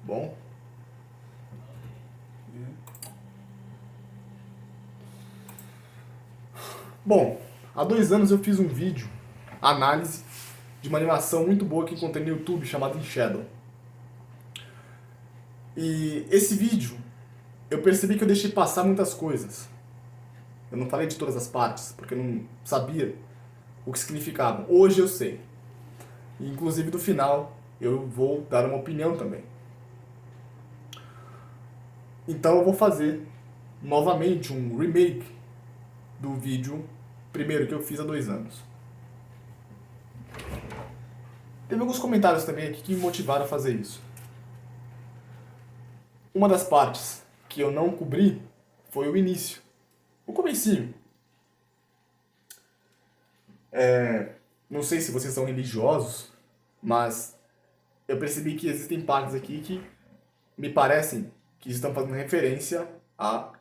Bom, bom, há 2 anos eu fiz um vídeo, análise, de uma animação muito boa que encontrei no YouTube chamada In Shadow. E esse vídeo, eu percebi que eu deixei passar muitas coisas. Eu não falei de todas as partes, porque eu não sabia o que significavam. Hoje eu sei. E, inclusive, no final, eu vou dar uma opinião também. Então eu vou fazer novamente um remake do vídeo primeiro que eu fiz há 2 anos. Teve alguns comentários também aqui que me motivaram a fazer isso. Uma das partes que eu não cobri foi o início, o comecinho. Não sei se vocês são religiosos, mas eu percebi que existem partes aqui que me parecem que estão fazendo referência a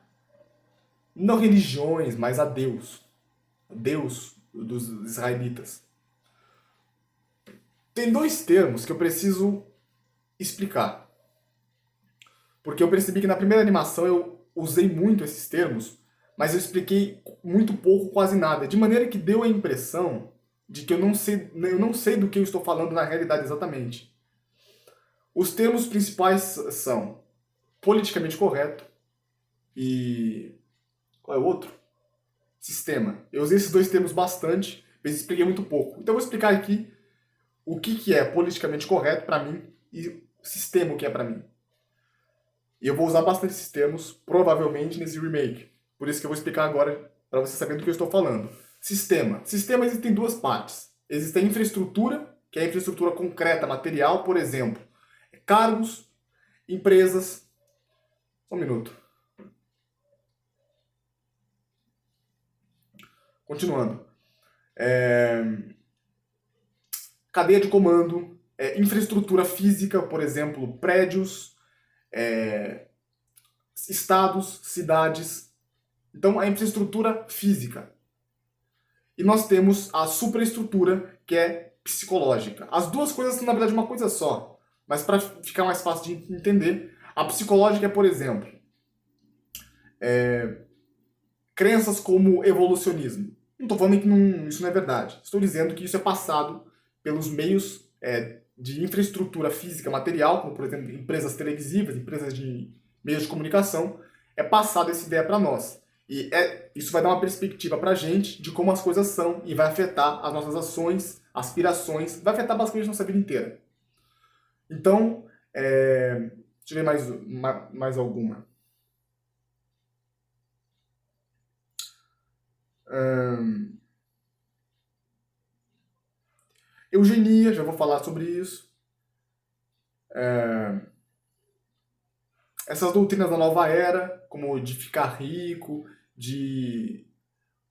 não religiões, mas a Deus. Deus dos israelitas. Tem dois termos que eu preciso explicar. Porque eu percebi que na primeira animação eu usei muito esses termos, mas eu expliquei muito pouco, quase nada. De maneira que deu a impressão de que eu não sei do que eu estou falando na realidade exatamente. Os termos principais são politicamente correto e... qual é o outro? Sistema. Eu usei esses dois termos bastante, mas expliquei muito pouco. Então eu vou explicar aqui o que é politicamente correto para mim e o sistema o que é para mim. E eu vou usar bastante esses termos, provavelmente, nesse remake. Por isso que eu vou explicar agora, para você saber do que eu estou falando. Sistema. Sistema existem duas partes. Existe a infraestrutura, que é a infraestrutura concreta, material, por exemplo. Cargos, empresas... Só um minuto. Continuando. Cadeia de comando, infraestrutura física, por exemplo, prédios, estados, cidades. Então, a infraestrutura física. E nós temos a supraestrutura, que é psicológica. As duas coisas são, na verdade, uma coisa só. Mas para ficar mais fácil de entender, a psicológica é, por exemplo, crenças como evolucionismo. Não estou falando que isso não é verdade. Estou dizendo que isso é passado pelos meios de infraestrutura física material, como, por exemplo, empresas televisivas, empresas de meios de comunicação, é passada essa ideia para nós. E isso vai dar uma perspectiva para a gente de como as coisas são e vai afetar as nossas ações, aspirações, vai afetar basicamente a nossa vida inteira. Então, deixa eu ver mais alguma. Eugenia, já vou falar sobre isso. Essas doutrinas da nova era, como de ficar rico, de...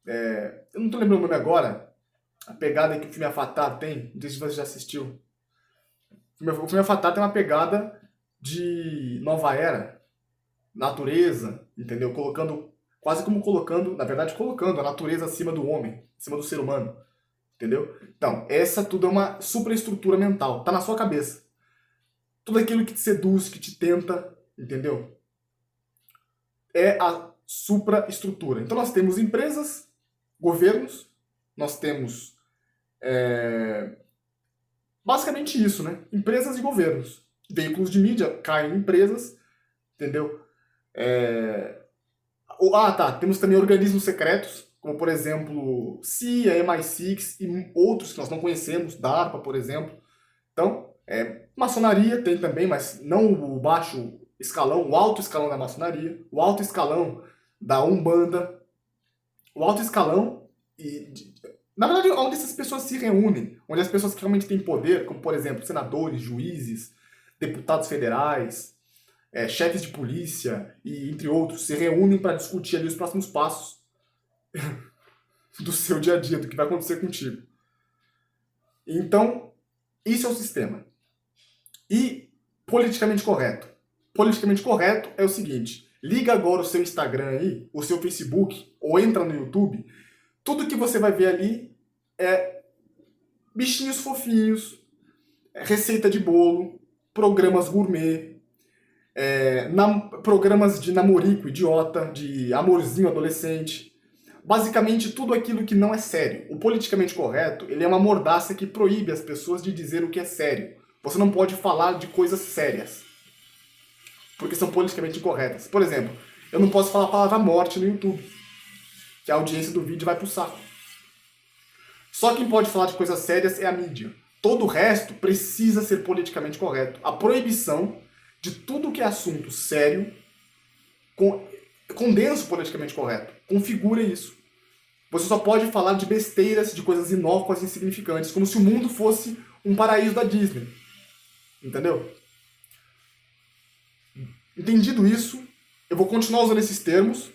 eu não estou lembrando o nome agora, a pegada que o filme Avatar tem, não sei se você já assistiu. O filme Avatar tem uma pegada de nova era, natureza, entendeu? Quase como colocando, na verdade, colocando a natureza acima do homem, acima do ser humano, entendeu? Então, essa tudo é uma supraestrutura mental, tá na sua cabeça. Tudo aquilo que te seduz, que te tenta, entendeu? É a supraestrutura. Então nós temos empresas, governos, nós temos basicamente isso, né? Empresas e governos. Veículos de mídia caem em empresas, entendeu? Temos também organismos secretos, como por exemplo CIA, MI6 e outros que nós não conhecemos, DARPA, por exemplo. Então, maçonaria tem também, mas não o baixo escalão, o alto escalão da maçonaria, o alto escalão da Umbanda, o alto escalão na verdade, onde essas pessoas se reúnem, onde as pessoas que realmente têm poder, como por exemplo, senadores, juízes, deputados federais, chefes de polícia e entre outros, se reúnem para discutir ali os próximos passos do seu dia a dia, do que vai acontecer contigo. Então, isso é o sistema. E politicamente correto. Politicamente correto é o seguinte: liga agora o seu Instagram aí, o seu Facebook, ou entra no YouTube. Tudo que você vai ver ali é bichinhos fofinhos, receita de bolo, programas gourmet, Programas de namorico idiota, de amorzinho adolescente. Basicamente tudo aquilo que não é sério. O politicamente correto, ele é uma mordaça que proíbe as pessoas de dizer o que é sério. Você não pode falar de coisas sérias, porque são politicamente incorretas. Por exemplo, eu não posso falar a palavra morte no YouTube, que a audiência do vídeo vai pro saco. Só quem pode falar de coisas sérias é a mídia. Todo o resto precisa ser politicamente correto. A proibição de tudo que é assunto sério condensa o politicamente correto. Configura isso. Você só pode falar de besteiras, de coisas inócuas e insignificantes, como se o mundo fosse um paraíso da Disney. Entendeu? Entendido isso, eu vou continuar usando esses termos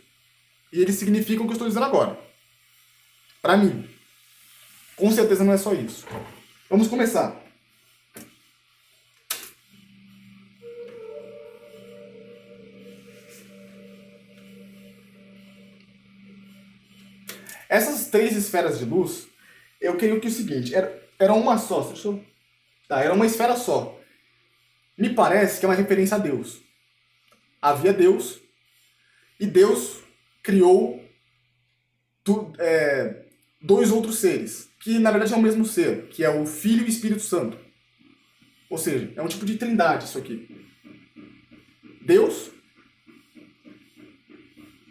e eles significam o que eu estou dizendo agora. Pra mim. Com certeza não é só isso. Vamos começar. Essas 3 esferas de luz, eu creio que o seguinte, era uma só, deixa eu... era uma esfera só. Me parece que é uma referência a Deus. Havia Deus, e Deus criou 2 outros seres, que na verdade é o mesmo ser, que é o Filho e o Espírito Santo. Ou seja, é um tipo de trindade isso aqui. Deus,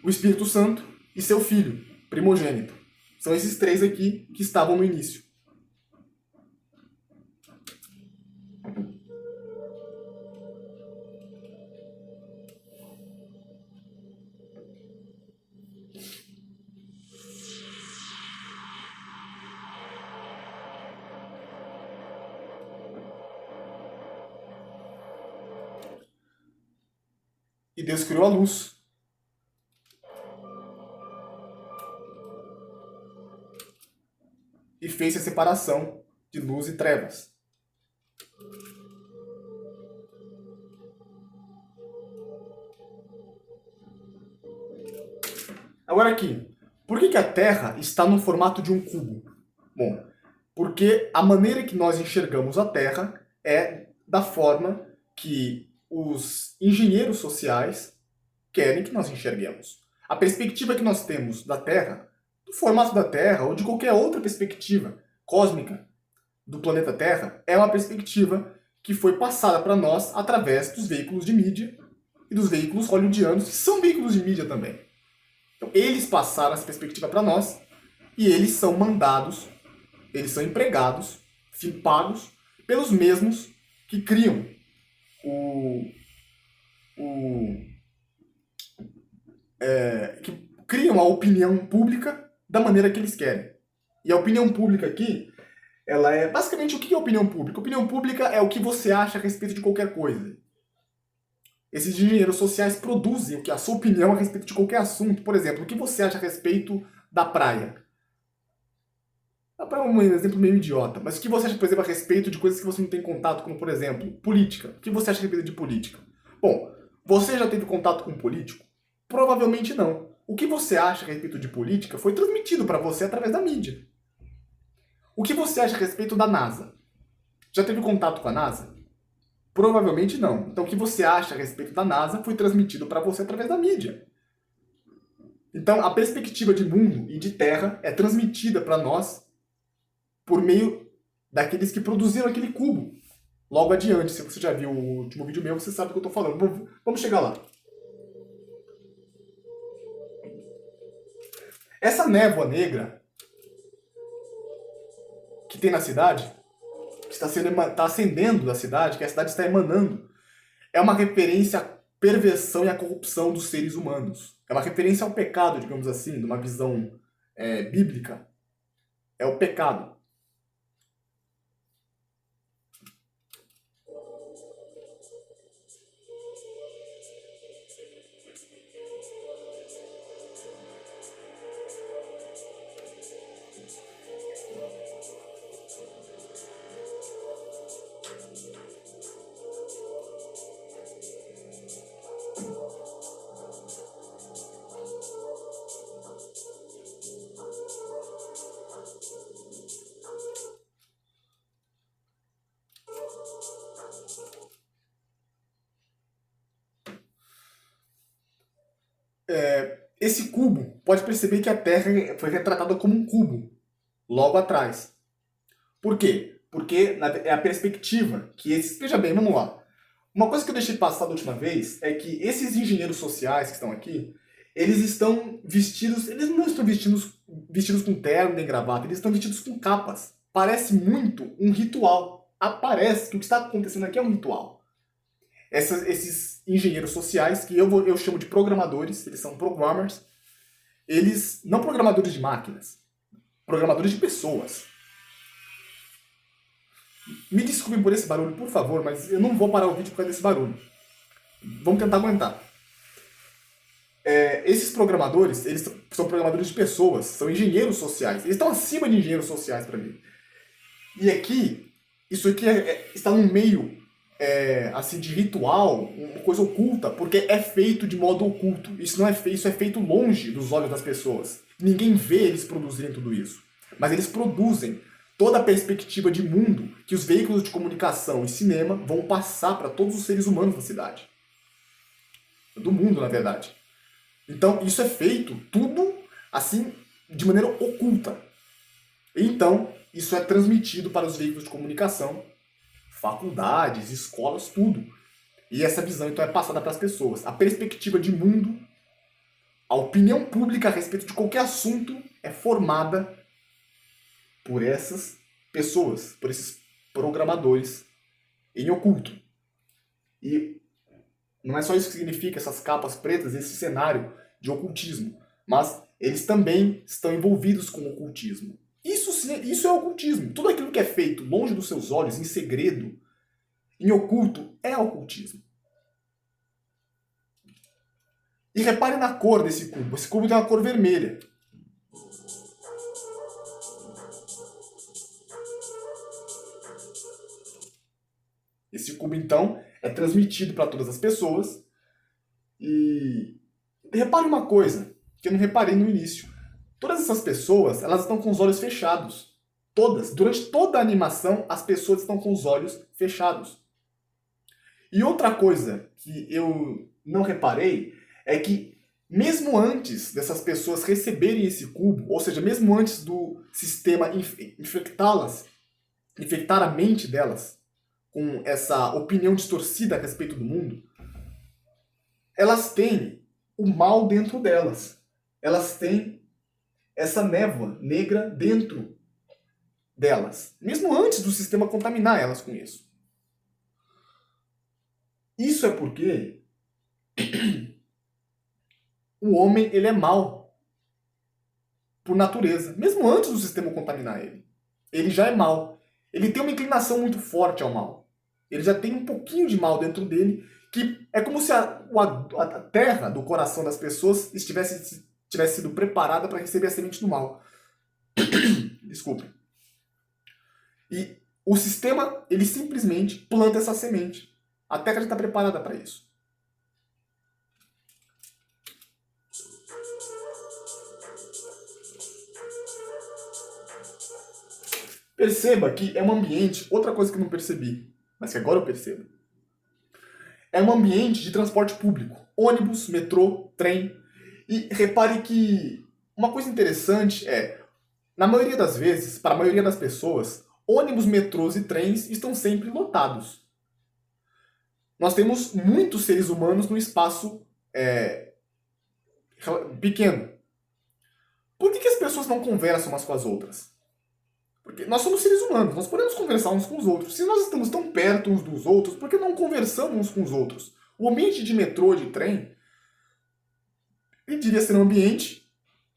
o Espírito Santo e seu Filho, primogênito. São esses 3 aqui que estavam no início. E Deus criou a luz. E fez a separação de luz e trevas. Agora aqui, por que a Terra está no formato de um cubo? Bom, porque a maneira que nós enxergamos a Terra é da forma que os engenheiros sociais querem que nós enxerguemos. A perspectiva que nós temos da Terra, do formato da Terra ou de qualquer outra perspectiva cósmica do planeta Terra, é uma perspectiva que foi passada para nós através dos veículos de mídia e dos veículos hollywoodianos, que são veículos de mídia também. Então, eles passaram essa perspectiva para nós e eles são mandados, eles são empregados, pagos pelos mesmos que criam que criam a opinião pública da maneira que eles querem. E a opinião pública aqui, ela é basicamente o que é opinião pública? Opinião pública é o que você acha a respeito de qualquer coisa. Esses engenheiros sociais produzem a sua opinião a respeito de qualquer assunto. Por exemplo, o que você acha a respeito da praia? A praia é um exemplo meio idiota, mas o que você acha, por exemplo, a respeito de coisas que você não tem contato, como, por exemplo, política? O que você acha a respeito de política? Bom, você já teve contato com um político? Provavelmente não. O que você acha a respeito de política foi transmitido para você através da mídia. O que você acha a respeito da NASA? Já teve contato com a NASA? Provavelmente não. Então, o que você acha a respeito da NASA foi transmitido para você através da mídia. Então, a perspectiva de mundo e de terra é transmitida para nós por meio daqueles que produziram aquele cubo. Logo adiante, se você já viu o último vídeo meu, você sabe do que eu estou falando. Vamos chegar lá. Essa névoa negra que tem na cidade, que está acendendo da cidade, que a cidade está emanando, é uma referência à perversão e à corrupção dos seres humanos. É uma referência ao pecado, digamos assim, numa visão bíblica. É o pecado. esse cubo, pode perceber que a Terra foi retratada como um cubo logo atrás. Por quê? Porque é a perspectiva que esses... Veja bem, vamos lá. Uma coisa que eu deixei passar da última vez é que esses engenheiros sociais que estão aqui, eles estão vestidos... Eles não estão vestidos com terno nem gravata, eles estão vestidos com capas. Parece muito um ritual. Parece que o que está acontecendo aqui é um ritual. Esses engenheiros sociais, que eu chamo de programadores, eles são programmers, eles, não programadores de máquinas, programadores de pessoas. Me desculpem por esse barulho, por favor, mas eu não vou parar o vídeo por causa desse barulho. Vamos tentar aguentar. Esses programadores, eles são programadores de pessoas, são engenheiros sociais. Eles estão acima de engenheiros sociais para mim. E aqui, isso aqui está no meio assim, de ritual, uma coisa oculta, porque é feito de modo oculto. Isso é feito longe dos olhos das pessoas. Ninguém vê eles produzirem tudo isso. Mas eles produzem toda a perspectiva de mundo que os veículos de comunicação e cinema vão passar para todos os seres humanos da cidade. Do mundo, na verdade. Então, isso é feito tudo assim, de maneira oculta. Então, isso é transmitido para os veículos de comunicação, faculdades, escolas, tudo. E essa visão, então, é passada para as pessoas. A perspectiva de mundo, a opinião pública a respeito de qualquer assunto é formada por essas pessoas, por esses programadores em oculto. E não é só isso que significa essas capas pretas, esse cenário de ocultismo, mas eles também estão envolvidos com o ocultismo. Isso é ocultismo. Tudo aquilo que é feito longe dos seus olhos, em segredo, em oculto, é ocultismo. E repare na cor desse cubo. Esse cubo tem uma cor vermelha. Esse cubo, então, é transmitido para todas as pessoas. E repare uma coisa que eu não reparei no início. Todas essas pessoas, elas estão com os olhos fechados. Todas. Durante toda a animação, as pessoas estão com os olhos fechados. E outra coisa que eu não reparei é que, mesmo antes dessas pessoas receberem esse cubo, ou seja, mesmo antes do sistema infectá-las, infectar a mente delas com essa opinião distorcida a respeito do mundo, elas têm o mal dentro delas. Elas têm essa névoa negra dentro delas, mesmo antes do sistema contaminar elas com isso. Isso é porque o homem, ele é mau por natureza, mesmo antes do sistema contaminar ele. Ele já é mau. Ele tem uma inclinação muito forte ao mal. Ele já tem um pouquinho de mal dentro dele, que é como se a terra do coração das pessoas tivesse sido preparada para receber a semente do mal. Desculpe. E o sistema, ele simplesmente planta essa semente. A terra já está preparada para isso. Perceba que é um ambiente, outra coisa que eu não percebi, mas que agora eu percebo. É um ambiente de transporte público. Ônibus, metrô, trem. E repare que uma coisa interessante é, na maioria das vezes, para a maioria das pessoas, ônibus, metrôs e trens estão sempre lotados. Nós temos muitos seres humanos num espaço pequeno. Por que as pessoas não conversam umas com as outras? Porque nós somos seres humanos, nós podemos conversar uns com os outros. Se nós estamos tão perto uns dos outros, por que não conversamos uns com os outros? O ambiente de metrô, de trem, ele devia ser um ambiente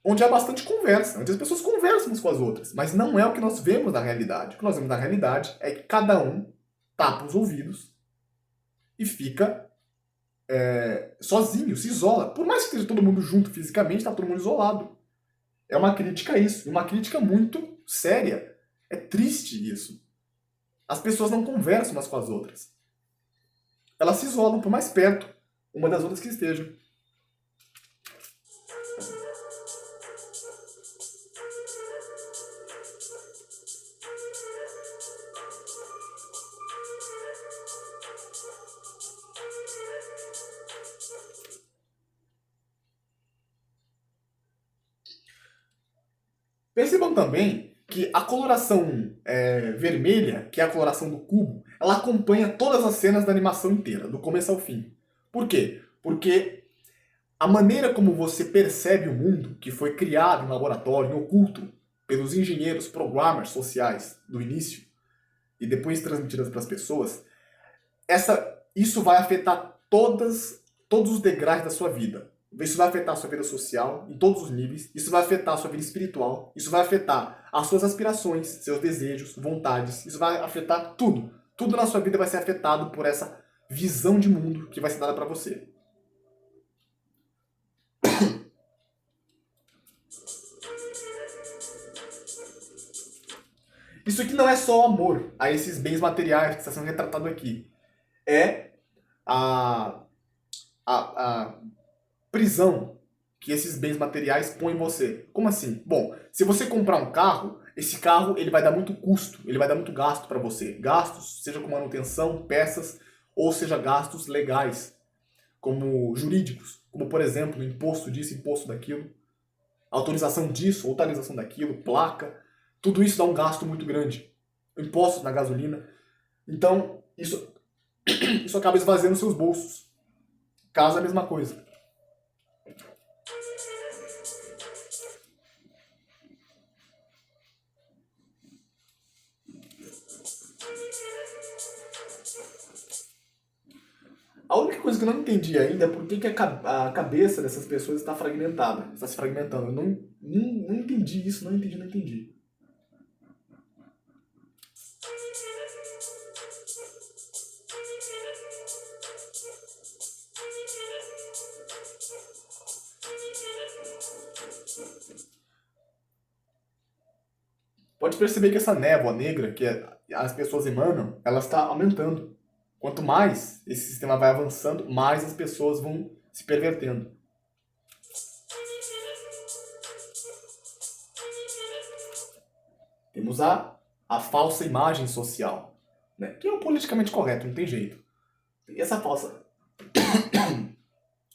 onde há bastante conversa, onde as pessoas conversam umas com as outras. Mas não é o que nós vemos na realidade. O que nós vemos na realidade é que cada um tapa os ouvidos e fica sozinho, se isola. Por mais que esteja todo mundo junto fisicamente, está todo mundo isolado. É uma crítica a isso, uma crítica muito séria. É triste isso. As pessoas não conversam umas com as outras. Elas se isolam, por mais perto uma das outras que estejam. Percebam também que a coloração vermelha, que é a coloração do cubo, ela acompanha todas as cenas da animação inteira, do começo ao fim. Por quê? Porque a maneira como você percebe o mundo, que foi criado em laboratório, em oculto, pelos engenheiros programmers sociais do início, e depois transmitidas para as pessoas, isso vai afetar todos os degraus da sua vida. Isso vai afetar a sua vida social, em todos os níveis. Isso vai afetar a sua vida espiritual. Isso vai afetar as suas aspirações, seus desejos, vontades. Isso vai afetar tudo. Tudo na sua vida vai ser afetado por essa visão de mundo que vai ser dada para você. Isso aqui não é só amor a esses bens materiais que está sendo retratado aqui. É a prisão que esses bens materiais põem em você. Como assim? Bom, se você comprar um carro, esse carro ele vai dar muito custo, ele vai dar muito gasto para você. Gastos, seja com manutenção, peças, ou seja gastos legais, como jurídicos, como por exemplo, imposto disso, imposto daquilo, autorização disso, autorização daquilo, placa. Tudo isso dá um gasto muito grande. Impostos na gasolina. Então, isso acaba esvaziando seus bolsos. Casa é a mesma coisa. A única coisa que eu não entendi ainda é por que a cabeça dessas pessoas está fragmentada, está se fragmentando. Eu não entendi isso, não entendi. Pode perceber que essa névoa negra que as pessoas emanam, ela está aumentando. Quanto mais esse sistema vai avançando, mais as pessoas vão se pervertendo. Temos a falsa imagem social, né? Que é o politicamente correto, não tem jeito. E essa falsa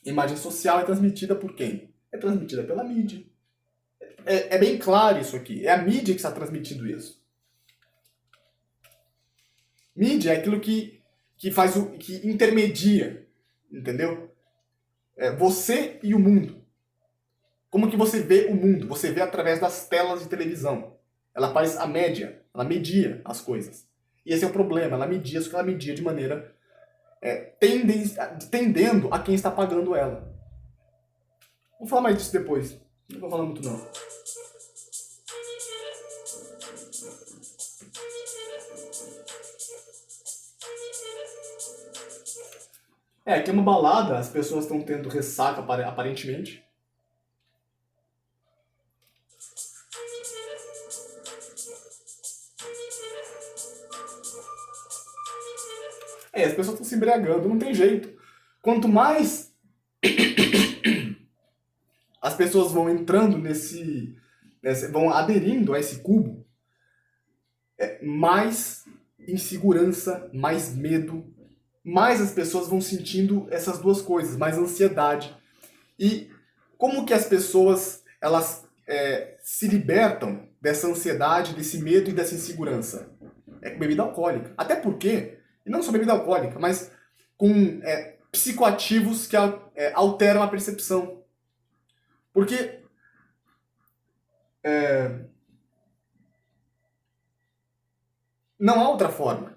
imagem social é transmitida por quem? É transmitida pela mídia. É bem claro isso aqui. É a mídia que está transmitindo isso. Mídia é aquilo que que intermedia, entendeu? Você e o mundo. Como que você vê o mundo? Você vê através das telas de televisão. Ela faz a média, ela media as coisas. E esse é o problema, ela media, só que ela media de maneira tendendo a quem está pagando ela. Vou falar mais disso depois. Não vou falar muito não. Aqui é uma balada, as pessoas estão tendo ressaca aparentemente. As pessoas estão se embriagando, não tem jeito. Quanto mais as pessoas vão entrando vão aderindo a esse cubo, mais insegurança, mais medo, mais as pessoas vão sentindo essas duas coisas, mais ansiedade. E como que as pessoas elas se libertam dessa ansiedade, desse medo e dessa insegurança? É com bebida alcoólica. Até porque, e não só bebida alcoólica, mas com psicoativos que alteram a percepção. Porque não há outra forma.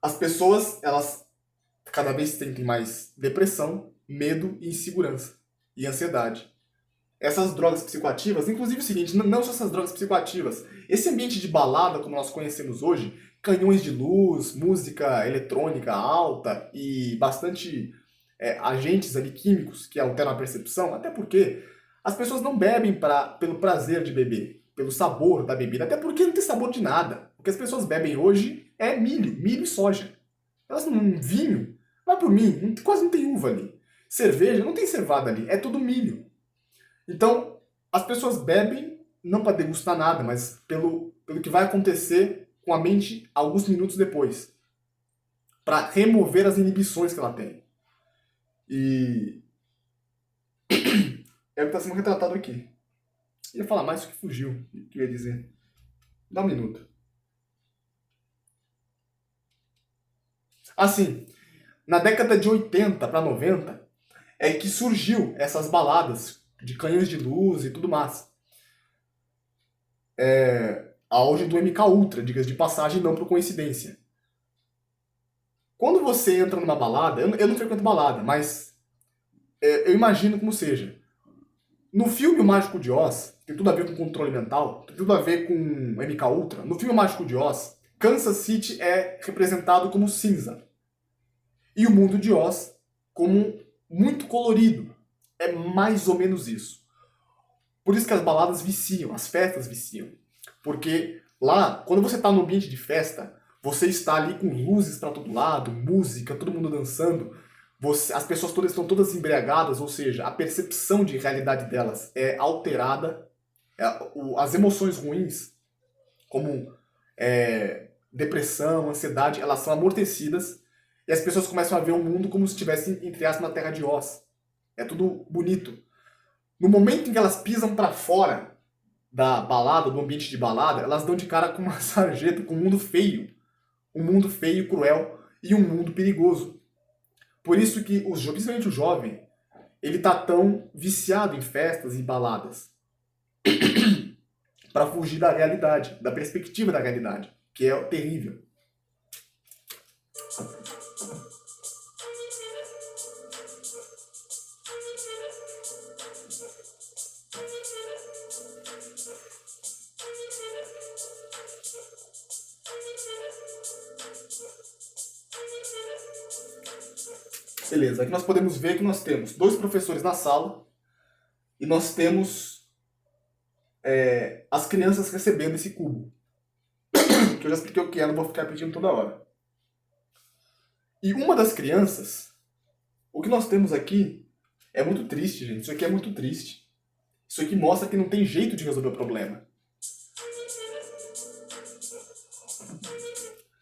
As pessoas, elas cada vez sentem mais depressão, medo e insegurança. E ansiedade. Essas drogas psicoativas, inclusive o seguinte, não só essas drogas psicoativas, esse ambiente de balada como nós conhecemos hoje, canhões de luz, música eletrônica alta e bastante agentes ali químicos que alteram a percepção, até porque as pessoas não bebem pelo prazer de beber, pelo sabor da bebida, até porque não tem sabor de nada. O que as pessoas bebem hoje é milho e soja. Elas não vinho, vai por mim, quase não tem uva ali. Cerveja, não tem cevada ali, é tudo milho. Então, as pessoas bebem não para degustar nada, mas pelo que vai acontecer com a mente alguns minutos depois. Para remover as inibições que ela tem. E é o que está sendo retratado aqui. Ia falar mais, que fugiu, o que eu ia dizer. Dá um minuto. Assim, na década de 80 para 90, é que surgiu essas baladas de canhões de luz e tudo mais. Auge do MK Ultra, diga de passagem, não por coincidência. Quando você entra numa balada, eu não frequento balada, mas eu imagino como seja. No filme O Mágico de Oz, tem tudo a ver com controle mental, tem tudo a ver com MK Ultra. No filme O Mágico de Oz, Kansas City é representado como cinza. E o mundo de Oz como muito colorido. É mais ou menos isso. Por isso que as baladas viciam, as festas viciam. Porque lá, quando você está no ambiente de festa, você está ali com luzes para todo lado, música, todo mundo dançando, as pessoas todas estão todas embriagadas, ou seja, a percepção de realidade delas é alterada, as emoções ruins, como depressão, ansiedade, elas são amortecidas e as pessoas começam a ver o mundo como se estivessem, entre aspas, na Terra de Oz. É tudo bonito. No momento em que elas pisam para fora da balada, do ambiente de balada, elas dão de cara com uma sarjeta, com um mundo feio. Um mundo feio, cruel e um mundo perigoso. Por isso que, principalmente o jovem, ele tá tão viciado em festas e baladas. Para fugir da realidade, da perspectiva da realidade, que é terrível. Beleza, aqui nós podemos ver que nós temos 2 professores na sala e nós temos as crianças recebendo esse cubo. Que eu já expliquei o que é, não vou ficar pedindo toda hora. E uma das crianças, o que nós temos aqui é muito triste, gente. Isso aqui é muito triste. Isso aqui mostra que não tem jeito de resolver o problema.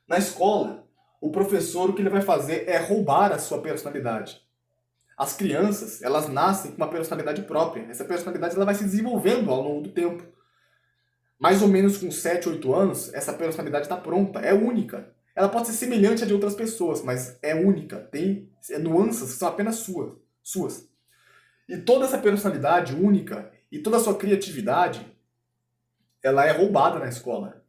Na escola, o professor, o que ele vai fazer é roubar a sua personalidade. As crianças, elas nascem com uma personalidade própria. Essa personalidade ela vai se desenvolvendo ao longo do tempo. Mais ou menos com 7, 8 anos, essa personalidade está pronta, é única. Ela pode ser semelhante à de outras pessoas, mas é única. Tem nuances que são apenas suas. E toda essa personalidade única e toda a sua criatividade, ela é roubada na escola.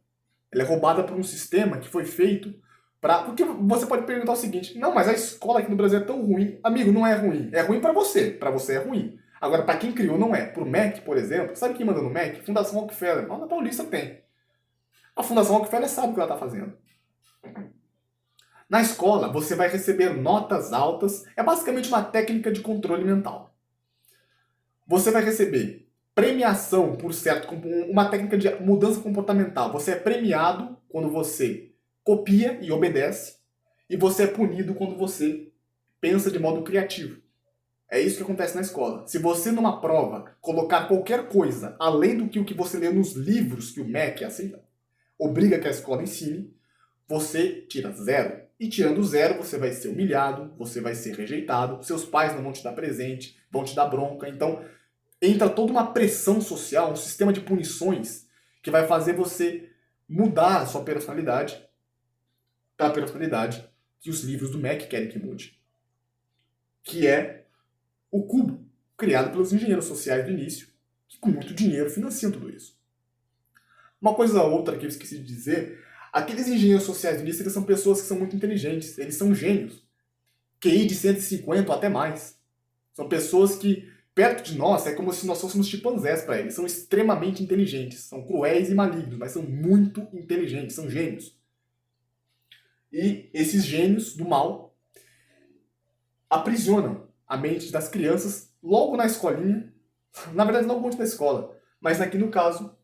Ela é roubada por um sistema que foi feito para... Porque você pode perguntar o seguinte, não, mas a escola aqui no Brasil é tão ruim. Amigo, não é ruim. É ruim para você é ruim. Agora, para quem criou, não é. Pro MEC, por exemplo, sabe quem manda no MEC? Fundação Rockefeller. Lá na Paulista tem. A Fundação Rockefeller sabe o que ela está fazendo. Na escola, você vai receber notas altas. É basicamente uma técnica de controle mental. Você vai receber premiação por certo, uma técnica de mudança comportamental. Você é premiado quando você copia e obedece, e você é punido quando você pensa de modo criativo. É isso que acontece na escola. Se você numa prova colocar qualquer coisa além do que o que você lê nos livros que o MEC aceita, obriga que a escola ensine, você tira 0. E tirando 0, você vai ser humilhado, você vai ser rejeitado, seus pais não vão te dar presente, vão te dar bronca. Então, entra toda uma pressão social, um sistema de punições que vai fazer você mudar a sua personalidade para a personalidade que os livros do MEC querem que mude. Que é o cubo, criado pelos engenheiros sociais do início, que com muito dinheiro financiam tudo isso. Uma coisa outra que eu esqueci de dizer, aqueles engenheiros sociais do início, eles são pessoas que são muito inteligentes, eles são gênios. QI de 150 ou até mais. São pessoas que, perto de nós, é como se nós fôssemos chimpanzés para eles. São extremamente inteligentes, são cruéis e malignos, mas são muito inteligentes, são gênios. E esses gênios do mal aprisionam a mente das crianças logo na escolinha, na verdade não muito na escola, mas aqui no caso,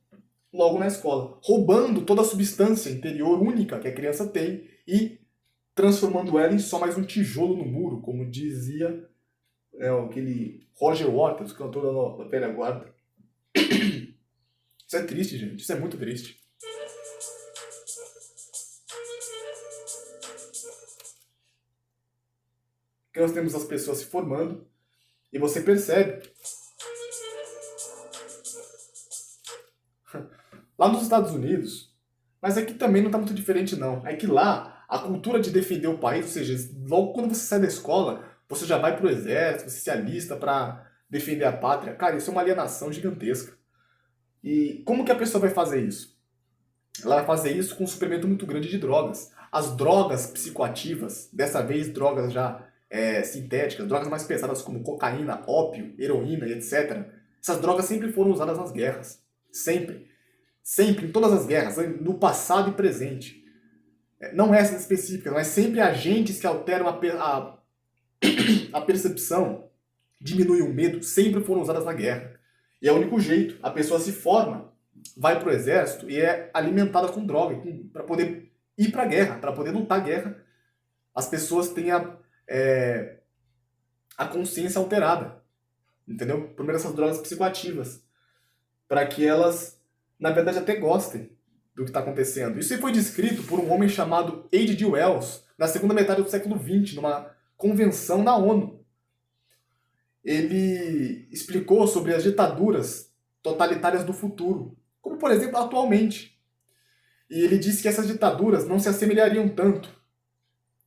logo na escola, roubando toda a substância interior única que a criança tem e transformando ela em só mais um tijolo no muro, como dizia aquele Roger Waters, cantor da velha guarda. Isso é triste, gente, isso é muito triste. Porque nós temos as pessoas se formando e você percebe Lá nos Estados Unidos, mas aqui também não está muito diferente não. É que lá, a cultura de defender o país, ou seja, logo quando você sai da escola, você já vai pro exército, você se alista para defender a pátria. Cara, isso é uma alienação gigantesca. E como que a pessoa vai fazer isso? Ela vai fazer isso com um suprimento muito grande de drogas. As drogas psicoativas, dessa vez drogas já sintéticas, drogas mais pesadas como cocaína, ópio, heroína e etc. Essas drogas sempre foram usadas nas guerras. Sempre. Sempre, em todas as guerras, no passado e presente. Não essas específicas, mas sempre agentes que alteram a percepção, diminuem o medo, sempre foram usadas na guerra. E é o único jeito. A pessoa se forma, vai pro exército e é alimentada com droga para poder ir pra guerra, para poder lutar a guerra. As pessoas têm a consciência alterada, entendeu? Por meio dessas drogas psicoativas, para que elas, na verdade, até gostem do que está acontecendo. Isso foi descrito por um homem chamado H.G. Wells na segunda metade do século XX, numa convenção na ONU. Ele explicou sobre as ditaduras totalitárias do futuro, como por exemplo atualmente. E ele disse que essas ditaduras não se assemelhariam tanto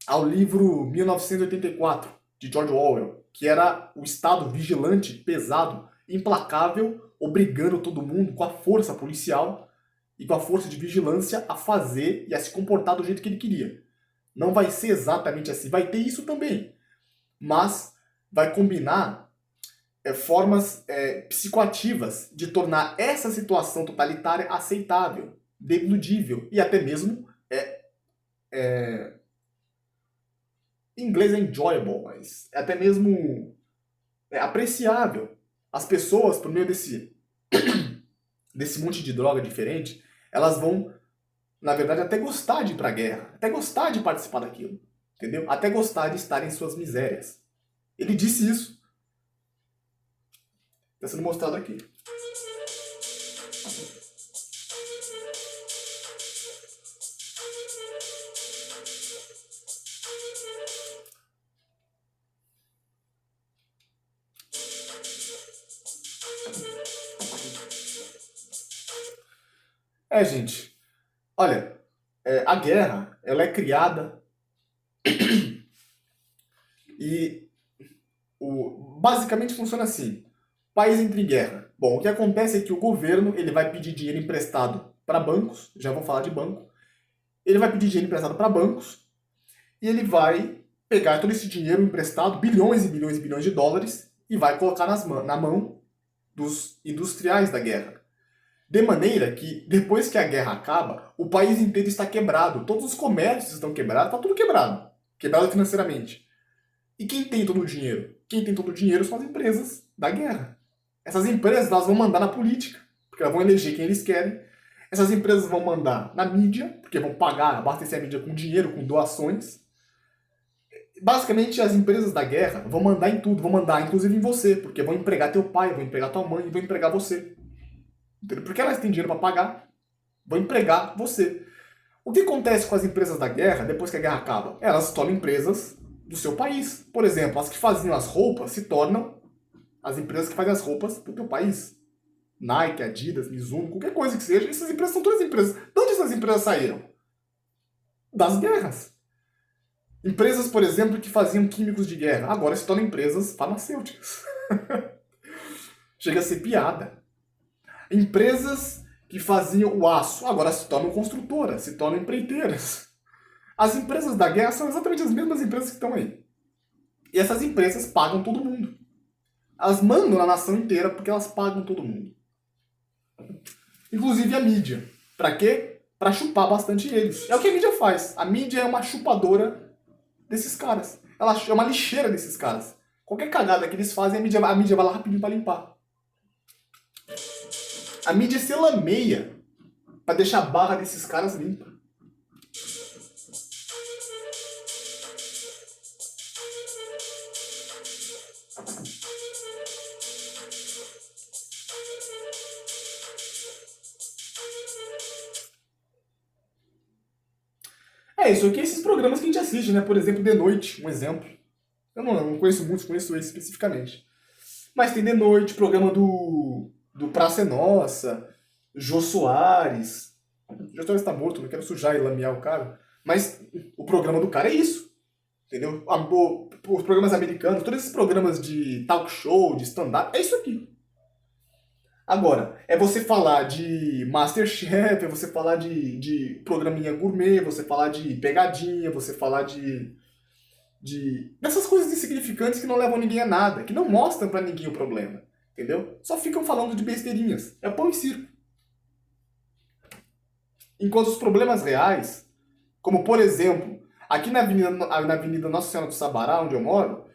ao livro 1984 de George Orwell, que era o Estado vigilante, pesado, implacável, obrigando todo mundo com a força policial e com a força de vigilância a fazer e a se comportar do jeito que ele queria. Não vai ser exatamente assim, vai ter isso também, mas vai combinar formas psicoativas de tornar essa situação totalitária aceitável, deludível e até mesmo em inglês é enjoyable, mas é até mesmo apreciável. As pessoas, por meio desse monte de droga diferente, elas vão, na verdade, até gostar de ir pra guerra, até gostar de participar daquilo, entendeu? Até gostar de estar em suas misérias. Ele disse isso. Está sendo mostrado aqui. Gente, olha, a guerra, ela é criada e basicamente funciona assim. País entra em guerra. Bom, o que acontece é que o governo ele vai pedir dinheiro emprestado para bancos, já vou falar de banco. Ele vai pedir dinheiro emprestado para bancos e ele vai pegar todo esse dinheiro emprestado, bilhões e bilhões e bilhões de dólares, e vai colocar na mão dos industriais da guerra. De maneira que, depois que a guerra acaba, o país inteiro está quebrado. Todos os comércios estão quebrados, está tudo quebrado. Quebrado financeiramente. E quem tem todo o dinheiro? Quem tem todo o dinheiro são as empresas da guerra. Essas empresas elas vão mandar na política, porque elas vão eleger quem eles querem. Essas empresas vão mandar na mídia, porque vão pagar, abastecer a mídia com dinheiro, com doações. Basicamente, as empresas da guerra vão mandar em tudo, vão mandar inclusive em você, porque vão empregar teu pai, vão empregar tua mãe, vão empregar você. Entendeu? Porque elas têm dinheiro para pagar, vão empregar você. O que acontece com as empresas da guerra depois que a guerra acaba? Elas se tornam empresas do seu país. Por exemplo, as que faziam as roupas se tornam as empresas que fazem as roupas do teu país. Nike, Adidas, Mizuno, qualquer coisa que seja. Essas empresas são todas empresas. De onde essas empresas saíram? Das guerras. Empresas, por exemplo, que faziam químicos de guerra, agora se tornam empresas farmacêuticas. Chega a ser piada. Empresas que faziam o aço, agora se tornam construtoras, se tornam empreiteiras. As empresas da guerra são exatamente as mesmas empresas que estão aí. E essas empresas pagam todo mundo. Elas mandam na nação inteira porque elas pagam todo mundo. Inclusive a mídia. Pra quê? Pra chupar bastante eles. É o que a mídia faz. A mídia é uma chupadora desses caras. Ela é uma lixeira desses caras. Qualquer cagada que eles fazem, a mídia vai lá rapidinho pra limpar. A mídia se lameia pra deixar a barra desses caras limpa. Isso aqui é esses programas que a gente assiste, né? Por exemplo, De Noite, um exemplo. Eu não conheço muitos, conheço esse especificamente. Mas tem De Noite, programa do Praça é Nossa. Jô Soares. O Jô Soares tá morto, não quero sujar e lamear o cara. Mas o programa do cara é isso. Entendeu? Os programas americanos, todos esses programas de talk show, de stand-up, é isso aqui. Agora, é você falar de Masterchef, é você falar de programinha gourmet, você falar de pegadinha, você falar dessas coisas insignificantes que não levam ninguém a nada, que não mostram pra ninguém o problema, entendeu? Só ficam falando de besteirinhas. É pão e circo. Enquanto os problemas reais, como por exemplo, aqui na Avenida Nossa Senhora do Sabará, onde eu moro,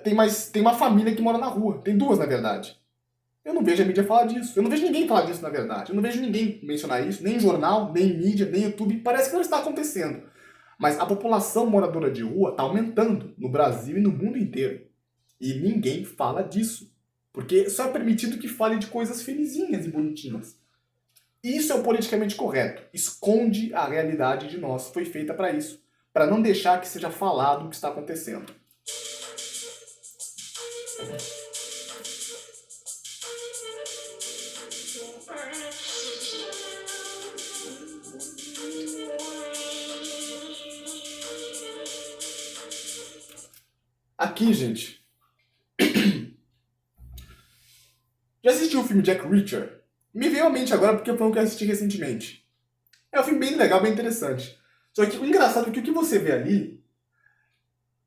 tem uma família que mora na rua. Tem duas, na verdade. Eu não vejo a mídia falar disso. Eu não vejo ninguém falar disso, na verdade. Eu não vejo ninguém mencionar isso, nem em jornal, nem em mídia, nem em YouTube. Parece que não está acontecendo. Mas a população moradora de rua está aumentando no Brasil e no mundo inteiro. E ninguém fala disso. Porque só é permitido que fale de coisas felizinhas e bonitinhas. Isso é o politicamente correto. Esconde a realidade de nós. Foi feita para isso. Para não deixar que seja falado o que está acontecendo. Aqui, gente. Já assistiu o filme Jack Reacher? Me veio à mente agora porque foi um que eu assisti recentemente. É um filme bem legal, bem interessante. Só que o engraçado é que o que você vê ali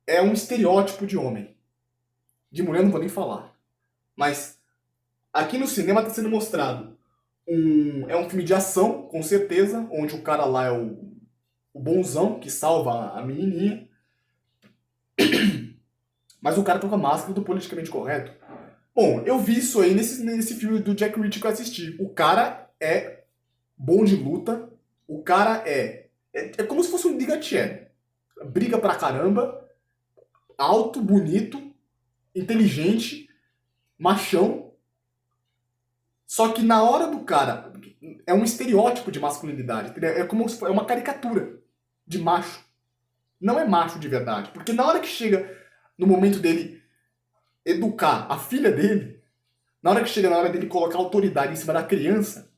é um estereótipo de homem. De mulher eu não vou nem falar. Mas aqui no cinema está sendo mostrado é um filme de ação, com certeza, onde o cara lá é o bonzão que salva a menininha. Mas o cara tá com a máscara do politicamente correto. Bom, eu vi isso aí nesse filme do Jack Reacher que eu assisti. O cara é bom de luta. O cara é como se fosse um Liga Tchê. Briga pra caramba. Alto, bonito, inteligente, machão. Só que na hora do cara, é um estereótipo de masculinidade. É como se é uma caricatura de macho. Não é macho de verdade. Porque na hora que chega no momento dele educar a filha dele, na hora que chega na hora dele colocar autoridade em cima da criança,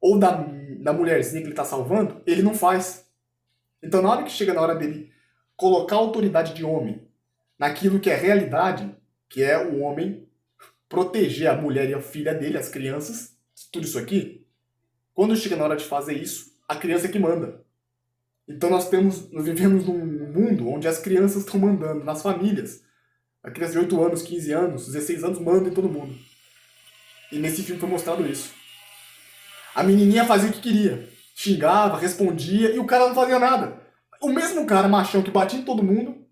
ou da mulherzinha que ele tá salvando, ele não faz. Então na hora que chega na hora dele colocar autoridade de homem naquilo que é realidade, que é o homem proteger a mulher e a filha dele, as crianças, tudo isso aqui, quando chega na hora de fazer isso, a criança é que manda. Então nós vivemos num mundo onde as crianças estão mandando nas famílias. A criança de 8 anos, 15 anos, 16 anos manda em todo mundo. E nesse filme foi mostrado isso. A menininha fazia o que queria. Xingava, respondia, e o cara não fazia nada. O mesmo cara machão que batia em todo mundo,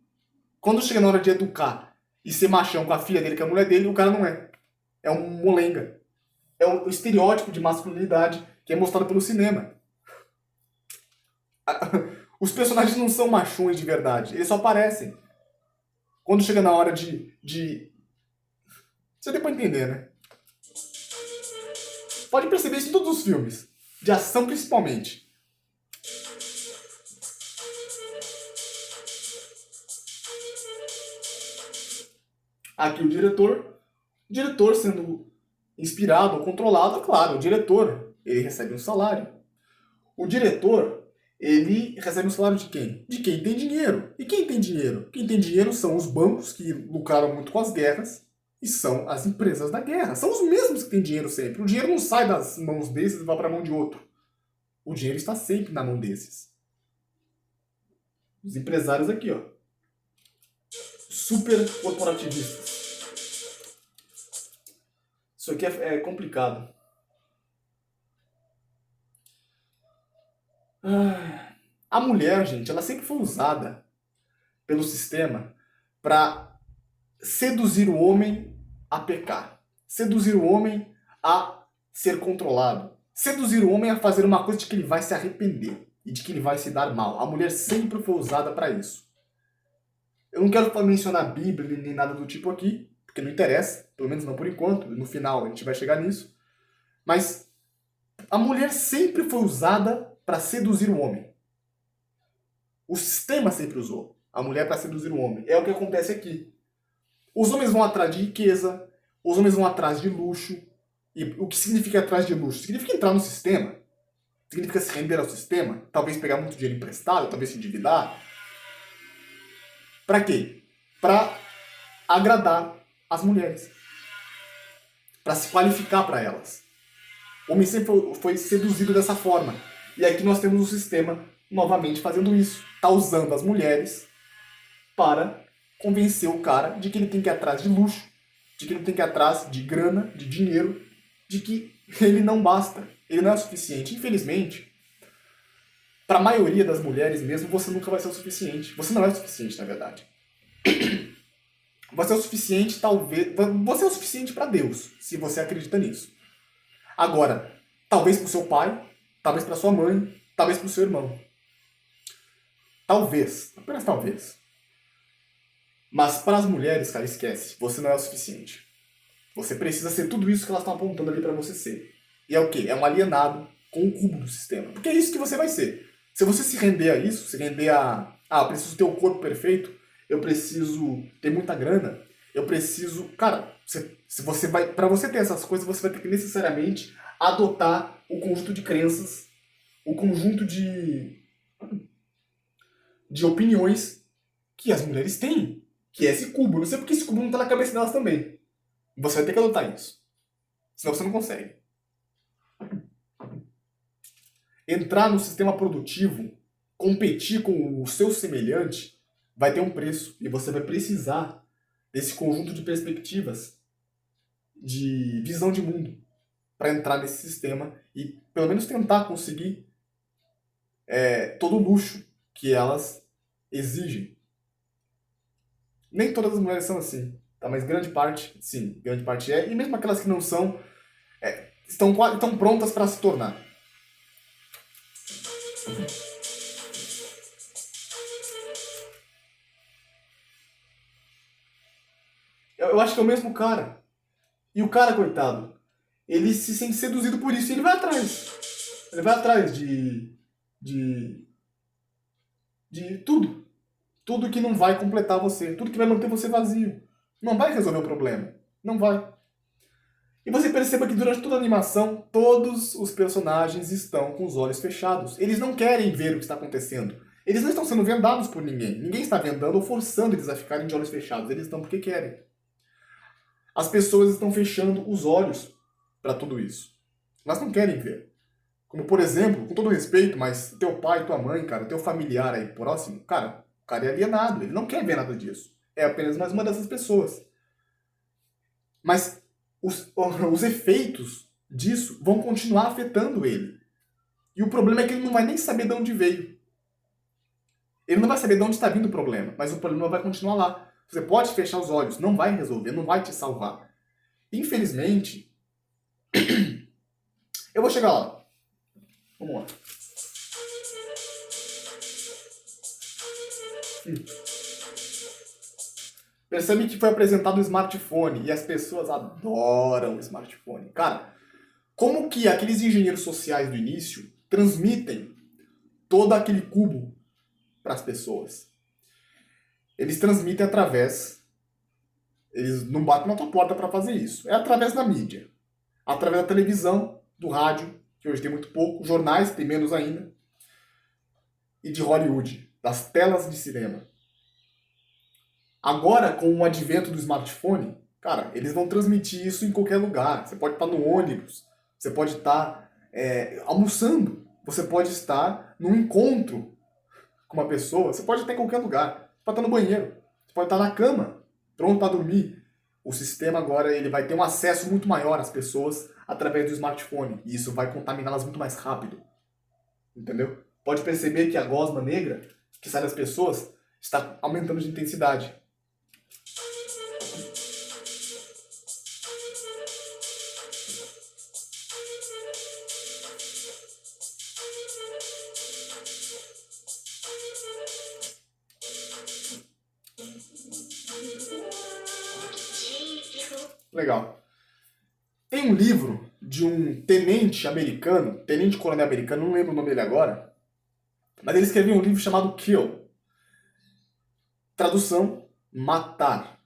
quando chega na hora de educar e ser machão com a filha dele, que é a mulher dele, o cara não é. É um molenga. É o estereótipo de masculinidade que é mostrado pelo cinema. Os personagens não são machões de verdade, eles só aparecem. Quando chega na hora de... Você deu pra entender, né? Pode perceber isso em todos os filmes. De ação, principalmente. Aqui o diretor sendo inspirado ou controlado, claro, o diretor, ele recebe um salário. O diretor, ele recebe um salário de quem? De quem tem dinheiro. E quem tem dinheiro? Quem tem dinheiro são os bancos que lucraram muito com as guerras e são as empresas da guerra. São os mesmos que têm dinheiro sempre. O dinheiro não sai das mãos desses e vai para a mão de outro. O dinheiro está sempre na mão desses. Os empresários aqui, ó. Super corporativistas. Isso aqui é complicado. A mulher, gente, ela sempre foi usada pelo sistema para seduzir o homem a pecar. Seduzir o homem a ser controlado. Seduzir o homem a fazer uma coisa de que ele vai se arrepender e de que ele vai se dar mal. A mulher sempre foi usada para isso. Eu não quero mencionar a Bíblia nem nada do tipo aqui, porque não interessa, pelo menos não por enquanto, no final a gente vai chegar nisso. Mas a mulher sempre foi usada para seduzir o homem. O sistema sempre usou a mulher para seduzir o homem. É o que acontece aqui. Os homens vão atrás de riqueza, os homens vão atrás de luxo, E o que significa atrás de luxo? Significa entrar no sistema. Significa se render ao sistema. Talvez pegar muito dinheiro emprestado, talvez se endividar. Pra quê? Pra agradar as mulheres. Pra se qualificar pra elas. O homem sempre foi seduzido dessa forma. E aqui nós temos o sistema novamente fazendo isso. Tá usando as mulheres para convencer o cara de que ele tem que ir atrás de luxo, de que ele tem que ir atrás de grana, de dinheiro, de que ele não basta, ele não é o suficiente. Infelizmente, para a maioria das mulheres mesmo, você nunca vai ser o suficiente. Você não é o suficiente, na verdade. Você é o suficiente, talvez... Você é o suficiente para Deus, se você acredita nisso. Agora, talvez para o seu pai, talvez para sua mãe, talvez para o seu irmão. Talvez, apenas talvez. Mas para as mulheres, cara, esquece. Você não é o suficiente. Você precisa ser tudo isso que elas estão apontando ali para você ser. E é o quê? É um alienado com o cubo do sistema. Porque é isso que você vai ser. Se você se render a isso, se render a... Ah, eu preciso ter o corpo perfeito, eu preciso ter muita grana, eu preciso... Cara, se você vai... Para você ter essas coisas, você vai ter que necessariamente adotar o conjunto de crenças, o conjunto de opiniões que as mulheres têm. Que é esse cubo. Não sei porque esse cubo não tá na cabeça delas também. Você vai ter que adotar isso. Senão você não consegue. Entrar no sistema produtivo, competir com o seu semelhante, vai ter um preço. E você vai precisar desse conjunto de perspectivas, de visão de mundo, para entrar nesse sistema e pelo menos tentar conseguir todo o luxo que elas exigem. Nem todas as mulheres são assim, tá? Mas grande parte, sim, grande parte é. E mesmo aquelas que não são, estão prontas para se tornar. Eu acho que é o mesmo cara. E o cara, coitado, ele se sente seduzido por isso e ele vai atrás. Ele vai atrás de tudo. Tudo que não vai completar você. Tudo que vai manter você vazio. Não vai resolver o problema. Não vai. E você perceba que durante toda a animação, todos os personagens estão com os olhos fechados. Eles não querem ver o que está acontecendo. Eles não estão sendo vendados por ninguém. Ninguém está vendando ou forçando eles a ficarem de olhos fechados. Eles estão porque querem. As pessoas estão fechando os olhos para tudo isso. Elas não querem ver. Como, por exemplo, com todo respeito, mas teu pai, tua mãe, cara, teu familiar aí próximo, cara, o cara é alienado. Ele não quer ver nada disso. É apenas mais uma dessas pessoas. Mas os efeitos disso vão continuar afetando ele. E o problema é que ele não vai nem saber de onde veio. Ele não vai saber de onde está vindo o problema, mas o problema vai continuar lá. Você pode fechar os olhos, não vai resolver, não vai te salvar. Infelizmente, eu vou chegar lá. Vamos lá. Percebe que foi apresentado o smartphone e as pessoas adoram o smartphone. Cara, como que aqueles engenheiros sociais do início transmitem todo aquele cubo para as pessoas? Eles transmitem através... Eles não batem na tua porta para fazer isso. É através da mídia. Através da televisão, do rádio, que hoje tem muito pouco, jornais, tem menos ainda, e de Hollywood, das telas de cinema. Agora, com o advento do smartphone, cara, eles vão transmitir isso em qualquer lugar. Você pode estar no ônibus, você pode estar almoçando, você pode estar num encontro com uma pessoa, você pode estar em qualquer lugar. Você pode estar no banheiro, você pode estar na cama, pronto para dormir. O sistema agora ele vai ter um acesso muito maior às pessoas através do smartphone. E isso vai contaminá-las muito mais rápido. Entendeu? Pode perceber que a gosma negra que sai das pessoas está aumentando de intensidade. Legal. Tem um livro de um tenente americano, tenente-coronel americano, não lembro o nome dele agora, mas ele escreveu um livro chamado Kill. Tradução, matar.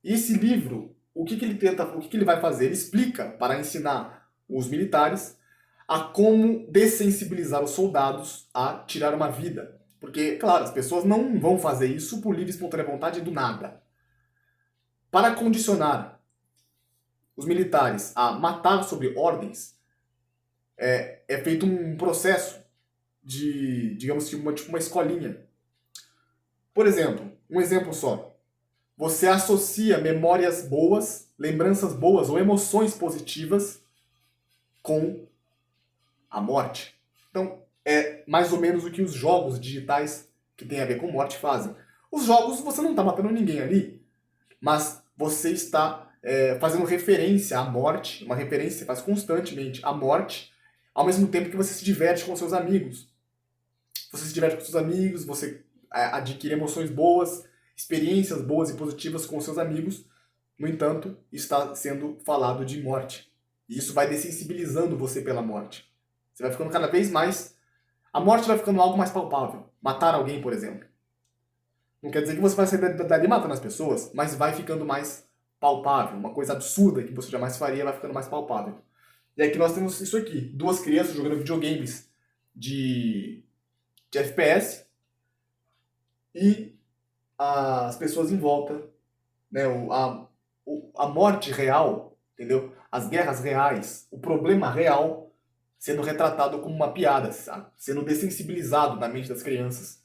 E esse livro, o que ele vai fazer? Ele explica para ensinar os militares a como dessensibilizar os soldados a tirar uma vida. Porque, claro, as pessoas não vão fazer isso por livre e espontânea vontade do nada. Para condicionar os militares a matar sobre ordens, é feito um processo de, digamos que, tipo uma escolinha. Por exemplo, um exemplo só. Você associa memórias boas, lembranças boas ou emoções positivas com a morte. Então, é mais ou menos o que os jogos digitais que tem a ver com morte fazem. Os jogos, você não está matando ninguém ali, mas você está fazendo referência à morte, uma referência que você faz constantemente à morte, ao mesmo tempo que você se diverte com seus amigos. Você se diverte com seus amigos, você adquire emoções boas, experiências boas e positivas com seus amigos. No entanto, está sendo falado de morte. E isso vai dessensibilizando você pela morte. Você vai ficando cada vez mais... A morte vai ficando algo mais palpável. Matar alguém, por exemplo. Não quer dizer que você vai sair dali matando as pessoas, mas vai ficando mais palpável. Uma coisa absurda que você jamais faria vai ficando mais palpável. E aqui nós temos isso aqui. Duas crianças jogando videogames de FPS e as pessoas em volta, né? A morte real, entendeu? As guerras reais, o problema real sendo retratado como uma piada, sabe? Sendo dessensibilizado na mente das crianças,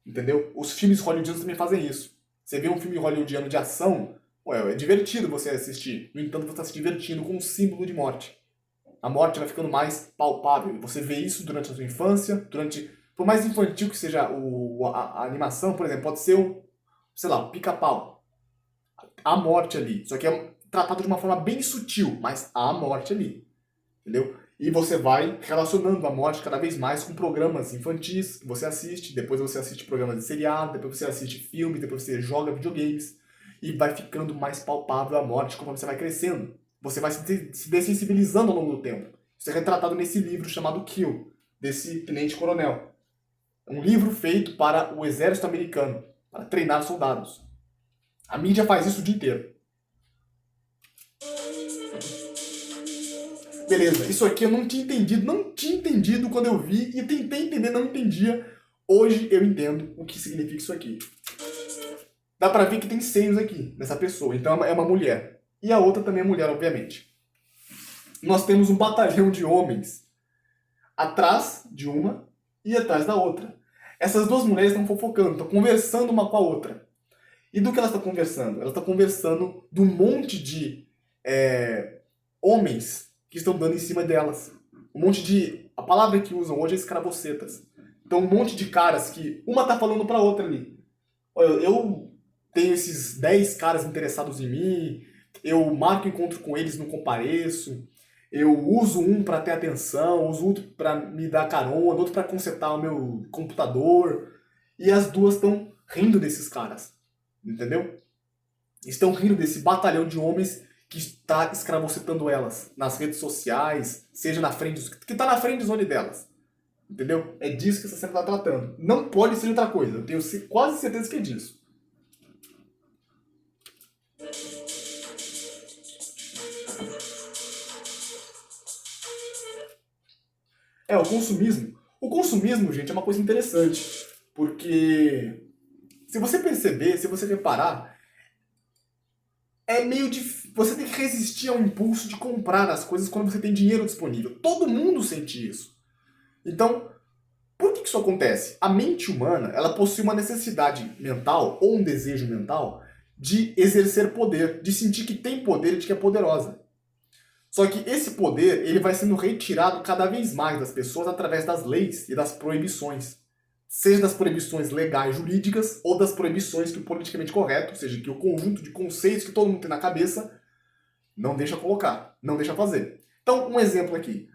entendeu? Os filmes hollywoodianos também fazem isso. Você vê um filme hollywoodiano de ação, é divertido você assistir. No entanto, você está se divertindo com um símbolo de morte. A morte vai ficando mais palpável. Você vê isso durante a sua infância, por mais infantil que seja a animação, por exemplo, pode ser sei lá, pica-pau. Há morte ali. Só que é tratado de uma forma bem sutil, mas há morte ali. Entendeu? E você vai relacionando a morte cada vez mais com programas infantis que você assiste, depois você assiste programas de seriado, depois você assiste filmes, depois você joga videogames, e vai ficando mais palpável a morte conforme você vai crescendo. Você vai se dessensibilizando ao longo do tempo. Isso é retratado nesse livro chamado Kill, desse tenente-coronel. É um livro feito para o exército americano, para treinar soldados. A mídia faz isso o dia inteiro. Beleza, isso aqui eu não tinha entendido quando eu vi, e tentei entender, não entendia. Hoje eu entendo o que significa isso aqui. Dá pra ver que tem seios aqui, nessa pessoa, então é uma mulher. E a outra também é mulher, obviamente. Nós temos um batalhão de homens atrás de uma e atrás da outra. Essas duas mulheres estão fofocando, estão conversando uma com a outra. E do que elas estão conversando? Elas estão conversando do monte de homens que estão dando em cima delas. Um monte de... A palavra que usam hoje é escravocetas. Então um monte de caras que uma tá falando pra outra ali. Olha, eu tenho esses 10 caras interessados em mim, eu marco encontro com eles, não compareço, eu uso um pra ter atenção, uso outro pra me dar carona, outro pra consertar o meu computador. E as duas estão rindo desses caras. Entendeu? Estão rindo desse batalhão de homens que está escravocetando elas nas redes sociais, seja na frente, que está na frente zone delas. Entendeu? É disso que essa cena está tratando. Não pode ser outra coisa. Eu tenho quase certeza que é disso. O consumismo. O consumismo, gente, é uma coisa interessante. Porque se você perceber, se você reparar, é meio difícil. Você tem que resistir ao impulso de comprar as coisas quando você tem dinheiro disponível. Todo mundo sente isso. Então, por que isso acontece? A mente humana, ela possui uma necessidade mental, ou um desejo mental, de exercer poder, de sentir que tem poder e de que é poderosa. Só que esse poder, ele vai sendo retirado cada vez mais das pessoas através das leis e das proibições. Seja das proibições legais jurídicas ou das proibições que o politicamente correto, ou seja, que o conjunto de conceitos que todo mundo tem na cabeça, não deixa colocar, não deixa fazer. Então, um exemplo aqui.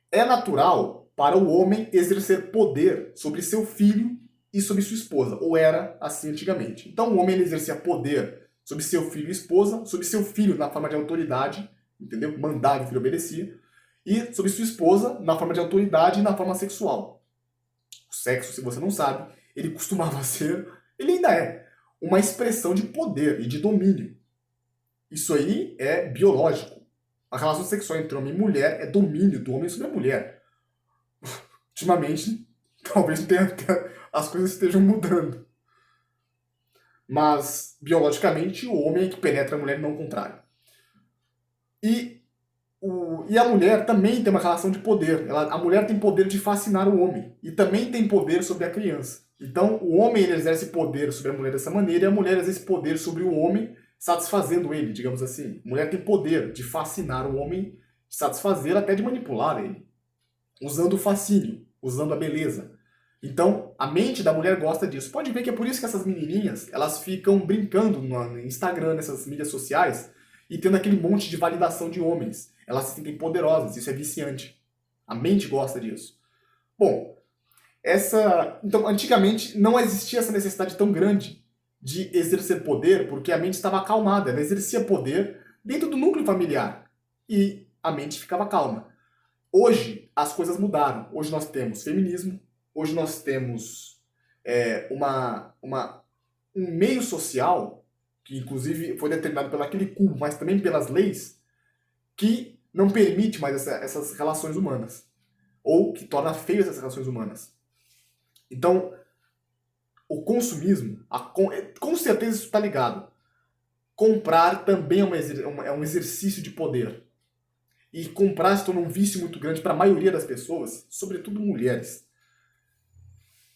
É natural para o homem exercer poder sobre seu filho e sobre sua esposa, ou era assim antigamente. Então o homem ele exercia poder sobre seu filho e esposa, sobre seu filho na forma de autoridade, entendeu? Mandava e o filho obedecia, e sobre sua esposa na forma de autoridade e na forma sexual. O sexo, se você não sabe, ele costumava ser, ele ainda é, uma expressão de poder e de domínio. Isso aí é biológico. A relação sexual entre homem e mulher é domínio do homem sobre a mulher. Ultimamente, talvez as coisas estejam mudando. Mas, biologicamente, o homem é que penetra a mulher e não o contrário. E, e a mulher também tem uma relação de poder. A mulher tem poder de fascinar o homem. E também tem poder sobre a criança. Então, o homem ele exerce poder sobre a mulher dessa maneira e a mulher exerce poder sobre o homem, satisfazendo ele, digamos assim. A mulher tem poder de fascinar o homem, de satisfazer, até de manipular ele. Usando o fascínio, usando a beleza. Então, a mente da mulher gosta disso. Pode ver que é por isso que essas menininhas, elas ficam brincando no Instagram, nessas mídias sociais, e tendo aquele monte de validação de homens. Elas se sentem poderosas, isso é viciante. A mente gosta disso. Bom, então, antigamente não existia essa necessidade tão grande de exercer poder, porque a mente estava acalmada. Ela exercia poder dentro do núcleo familiar. E a mente ficava calma. Hoje, as coisas mudaram. Hoje nós temos feminismo, hoje nós temos um meio social, que inclusive foi determinado pelaquele cubo, mas também pelas leis, que não permite mais essas relações humanas. Ou que torna feias essas relações humanas. Então, o consumismo, com certeza isso está ligado. Comprar também é um exercício de poder. E comprar se torna um vício muito grande para a maioria das pessoas, sobretudo mulheres.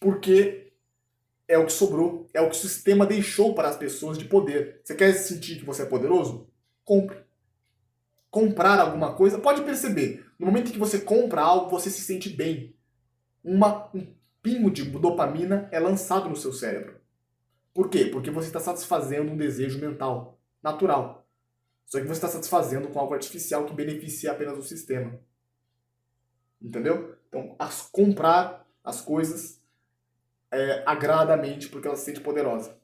Porque é o que sobrou, é o que o sistema deixou para as pessoas de poder. Você quer sentir que você é poderoso? Compre. Comprar alguma coisa, pode perceber, no momento em que você compra algo, você se sente bem. Um pingo de dopamina é lançado no seu cérebro. Por quê? Porque você está satisfazendo um desejo mental, natural. Só que você está satisfazendo com algo artificial que beneficia apenas o sistema. Entendeu? Então, comprar as coisas agrada a mente porque ela se sente poderosa.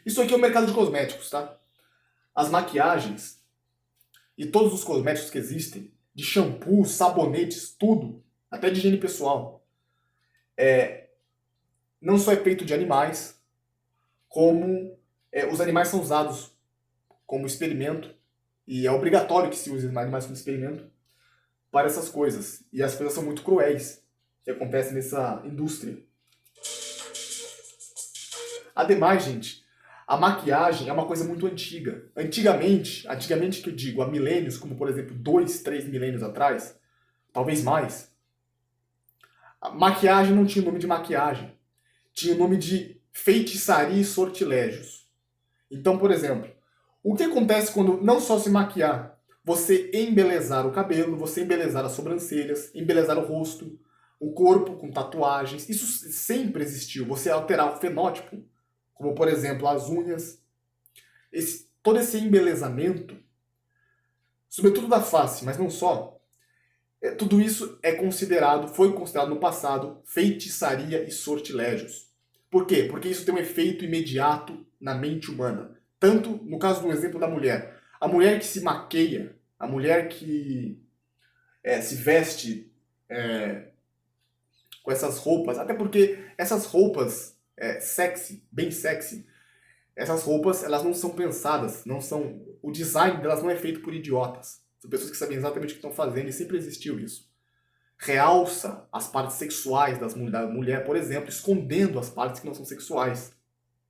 Isso aqui é o mercado de cosméticos, tá? As maquiagens e todos os cosméticos que existem, de shampoo, sabonetes, tudo, até de higiene pessoal, não só é feito de animais, como os animais são usados como experimento, e é obrigatório que se use animais como experimento para essas coisas. E as coisas são muito cruéis que acontecem nessa indústria. Ademais, gente, a maquiagem é uma coisa muito antiga. Antigamente que eu digo, há milênios, como por exemplo 2, 3 milênios atrás, talvez mais, a maquiagem não tinha o nome de maquiagem. Tinha o nome de feitiçaria e sortilégios. Então, por exemplo, o que acontece quando não só se maquiar, você embelezar o cabelo, você embelezar as sobrancelhas, embelezar o rosto, o corpo com tatuagens, isso sempre existiu. Você alterar o fenótipo, como por exemplo as unhas, todo esse embelezamento, sobretudo da face, mas não só, tudo isso foi considerado no passado feitiçaria e sortilégios. Por quê? Porque isso tem um efeito imediato na mente humana. Tanto no caso do exemplo da mulher. A mulher que se maqueia, a mulher que se veste com essas roupas, até porque essas roupas sexy, bem sexy, essas roupas elas não são pensadas, o design delas não é feito por idiotas. São pessoas que sabem exatamente o que estão fazendo e sempre existiu isso. Realça as partes sexuais da mulher, por exemplo, escondendo as partes que não são sexuais.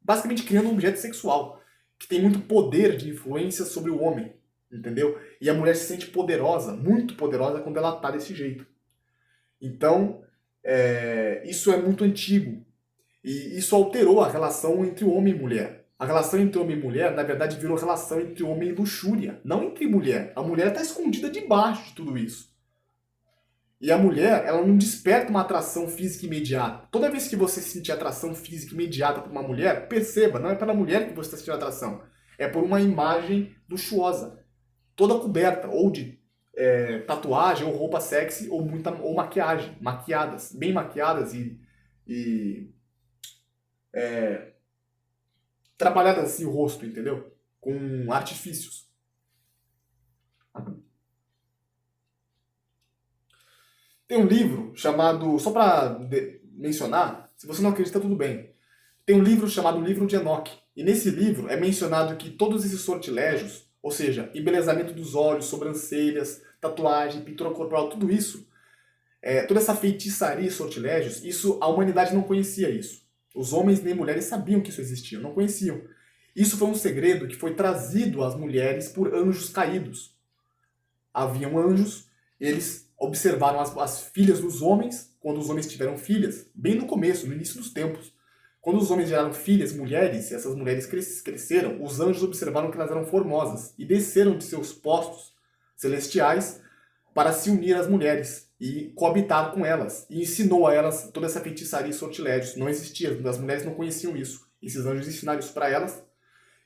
Basicamente criando um objeto sexual, que tem muito poder de influência sobre o homem, entendeu? E a mulher se sente poderosa, muito poderosa, quando ela tá desse jeito. Então, isso é muito antigo. E isso alterou a relação entre homem e mulher. A relação entre homem e mulher, na verdade, virou relação entre homem e luxúria, não entre mulher. A mulher está escondida debaixo de tudo isso. E a mulher, ela não desperta uma atração física imediata. Toda vez que você sentir atração física imediata por uma mulher, perceba, não é pela mulher que você está sentindo atração. É por uma imagem luxuosa, toda coberta, ou de tatuagem, ou roupa sexy, ou maquiagem, maquiadas, bem maquiadas e trabalhadas assim o rosto, entendeu? Com artifícios. Tem um livro chamado, só para mencionar, Se você não acredita, tudo bem. Tem um livro chamado Livro de Enoque. E nesse livro é mencionado que todos esses sortilégios, ou seja, embelezamento dos olhos, sobrancelhas, tatuagem, pintura corporal, tudo isso, toda essa feitiçaria e sortilégios, isso a humanidade não conhecia isso. Os homens nem mulheres sabiam que isso existia, não conheciam. Isso foi um segredo que foi trazido às mulheres por anjos caídos. Haviam anjos, eles observaram as filhas dos homens, quando os homens tiveram filhas, bem no começo, no início dos tempos. Quando os homens geraram filhas, mulheres, e essas mulheres cresceram, os anjos observaram que elas eram formosas e desceram de seus postos celestiais para se unir às mulheres e coabitar com elas. E ensinou a elas toda essa feitiçaria e sortilégios. Não existia, as mulheres não conheciam isso. Esses anjos ensinaram isso para elas.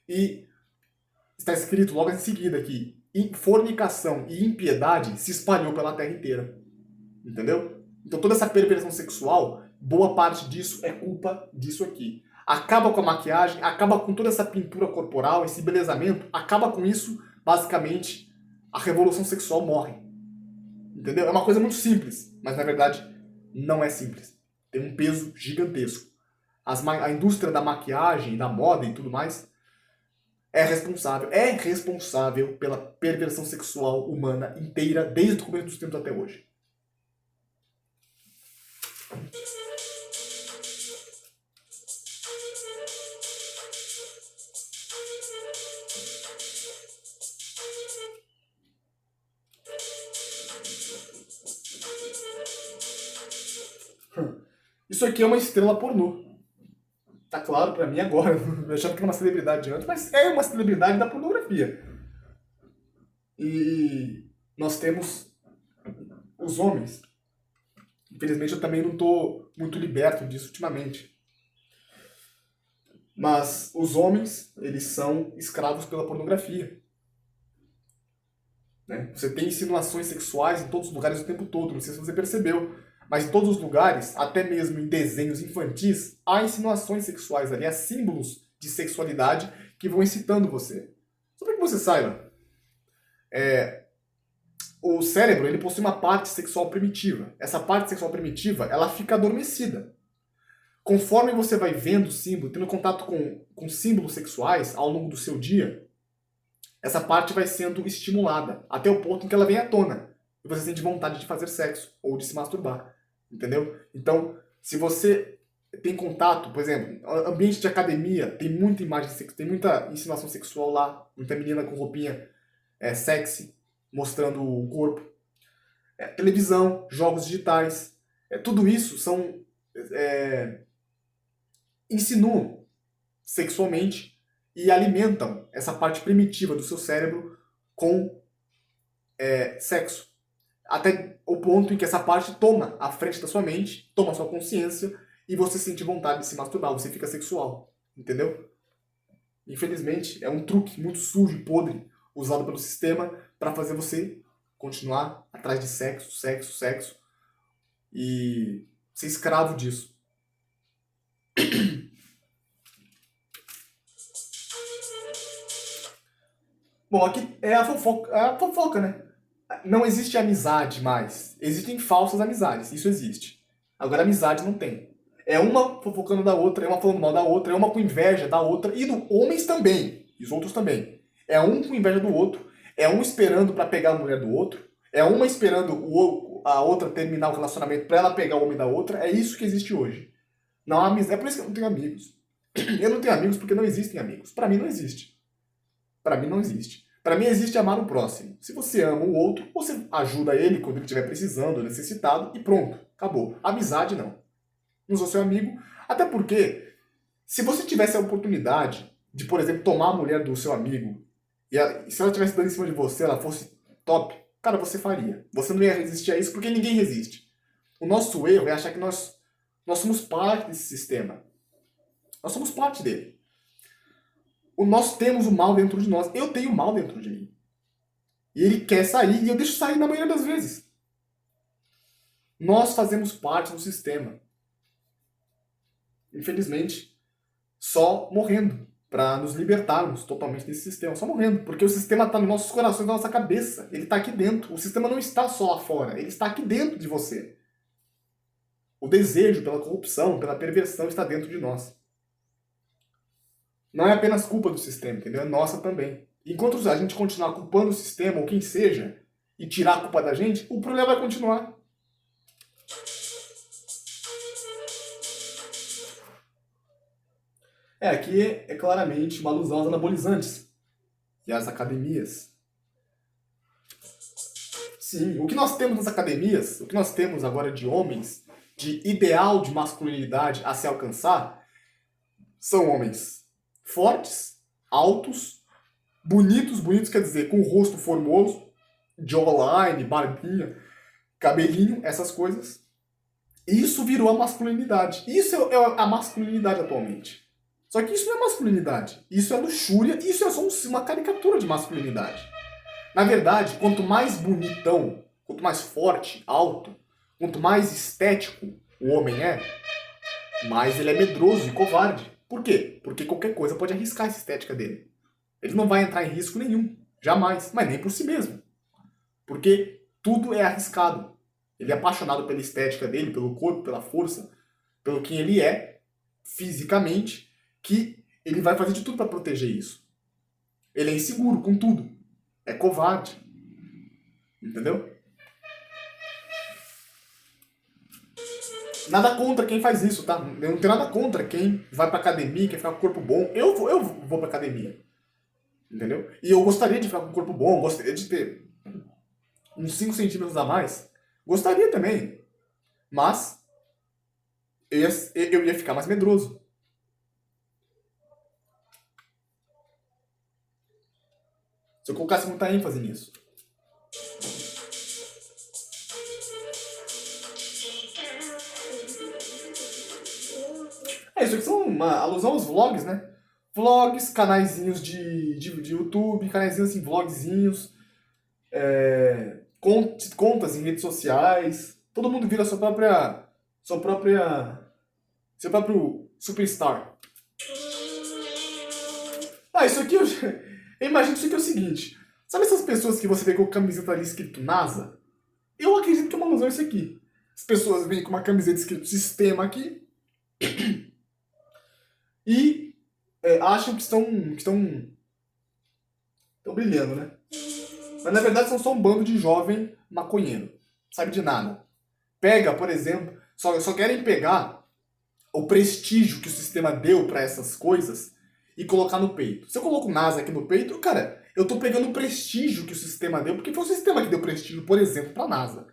E está escrito logo em seguida que fornicação e impiedade se espalhou pela terra inteira. Entendeu? Então toda essa perversão sexual, boa parte disso é culpa disso aqui. Acaba com a maquiagem, acaba com toda essa pintura corporal, esse embelezamento, acaba com isso, basicamente, a revolução sexual morre. Entendeu? É uma coisa muito simples, mas na verdade não é simples. Tem um peso gigantesco. A indústria da maquiagem, da moda e tudo mais é responsável pela perversão sexual humana inteira, desde o começo dos tempos até hoje. Isso aqui é uma estrela pornô. Tá claro pra mim agora. Eu achava que era uma celebridade antes, mas é uma celebridade da pornografia. E nós temos os homens. Infelizmente eu também não tô muito liberto disso ultimamente. Mas os homens, eles são escravos pela pornografia. Né? Você tem insinuações sexuais em todos os lugares o tempo todo, não sei se você percebeu. Mas em todos os lugares, até mesmo em desenhos infantis, há insinuações sexuais ali, há símbolos de sexualidade que vão excitando você. Só para que você saiba, o cérebro ele possui uma parte sexual primitiva. Essa parte sexual primitiva ela fica adormecida. Conforme você vai vendo símbolo, tendo contato com símbolos sexuais ao longo do seu dia, essa parte vai sendo estimulada até o ponto em que ela vem à tona e você sente vontade de fazer sexo ou de se masturbar. Entendeu? Então, se você tem contato, por exemplo, ambiente de academia, tem muita imagem sexual, tem muita insinuação sexual lá, muita menina com roupinha sexy, mostrando o corpo. Televisão, jogos digitais, tudo isso são insinuam sexualmente e alimentam essa parte primitiva do seu cérebro com sexo. Até o ponto em que essa parte toma a frente da sua mente, toma a sua consciência e você sente vontade de se masturbar, você fica sexual. Entendeu? Infelizmente, é um truque muito sujo e podre usado pelo sistema para fazer você continuar atrás de sexo, sexo, sexo e ser escravo disso. Bom, aqui é a fofoca, né? Não existe amizade mais. Existem falsas amizades, isso existe. Agora amizade não tem. É uma fofocando da outra, é uma falando mal da outra, é uma com inveja da outra, e do homens também, e os outros também. É um com inveja do outro, é um esperando pra pegar a mulher do outro, é uma esperando a outra terminar o relacionamento pra ela pegar o homem da outra, é isso que existe hoje. Não há amizade, é por isso que eu não tenho amigos. Eu não tenho amigos porque não existem amigos. Pra mim não existe. Pra mim não existe. Para mim existe amar o próximo. Se você ama o outro, você ajuda ele quando ele estiver precisando, necessitado, e pronto, acabou. Amizade não. Não sou seu amigo, até porque se você tivesse a oportunidade de, por exemplo, tomar a mulher do seu amigo, e se ela estivesse dando em cima de você, ela fosse top, cara, você faria. Você não ia resistir a isso porque ninguém resiste. O nosso erro é achar que nós somos parte desse sistema. Nós somos parte dele. Nós temos o mal dentro de nós. Eu tenho o mal dentro de mim. E ele quer sair, e eu deixo sair na maioria das vezes. Nós fazemos parte do sistema. Infelizmente, só morrendo para nos libertarmos totalmente desse sistema. Só morrendo. Porque o sistema está nos nossos corações, na nossa cabeça. Ele está aqui dentro. O sistema não está só lá fora. Ele está aqui dentro de você. O desejo pela corrupção, pela perversão está dentro de nós. Não é apenas culpa do sistema, entendeu? É nossa também. Enquanto a gente continuar culpando o sistema, ou quem seja, e tirar a culpa da gente, o problema vai continuar. Aqui é claramente uma alusão aos anabolizantes e às academias. Sim, o que nós temos nas academias, o que nós temos agora de homens, de ideal de masculinidade a se alcançar, são homens fortes, altos, bonitos quer dizer, com o rosto formoso, jawline, barbinha, cabelinho, essas coisas. Isso virou a masculinidade. Isso é a masculinidade atualmente. Só que isso não é masculinidade. Isso é luxúria, isso é só uma caricatura de masculinidade. Na verdade, quanto mais bonitão, quanto mais forte, alto, quanto mais estético o homem é, mais ele é medroso e covarde. Por quê? Porque qualquer coisa pode arriscar essa estética dele. Ele não vai entrar em risco nenhum. Jamais. Mas nem por si mesmo. Porque tudo é arriscado. Ele é apaixonado pela estética dele, pelo corpo, pela força, pelo quem ele é, fisicamente, que ele vai fazer de tudo para proteger isso. Ele é inseguro com tudo. É covarde. Entendeu? Nada contra quem faz isso, tá? Eu não tenho nada contra quem vai pra academia, quem fica com o corpo bom. Eu vou pra academia. Entendeu? E eu gostaria de ficar com o corpo bom, gostaria de ter uns 5 centímetros a mais. Gostaria também. Mas eu ia ficar mais medroso. Se eu colocasse muita ênfase nisso. Isso aqui são uma alusão aos vlogs, né? Vlogs, canaizinhos de YouTube, canaizinhos assim, vlogzinhos, contas em redes sociais. Todo mundo vira seu próprio superstar. Isso aqui eu imagino que isso aqui é o seguinte. Sabe essas pessoas que você vê com a camiseta ali escrito NASA? Eu acredito que é uma alusão isso aqui. As pessoas vêm com uma camiseta escrito sistema aqui e acham que estão brilhando, né? Mas na verdade são só um bando de jovem maconheiro. Sabe de nada. Pega, por exemplo, só querem pegar o prestígio que o sistema deu para essas coisas e colocar no peito. Se eu coloco o NASA aqui no peito, cara, eu tô pegando o prestígio que o sistema deu, porque foi o sistema que deu prestígio, por exemplo, pra NASA.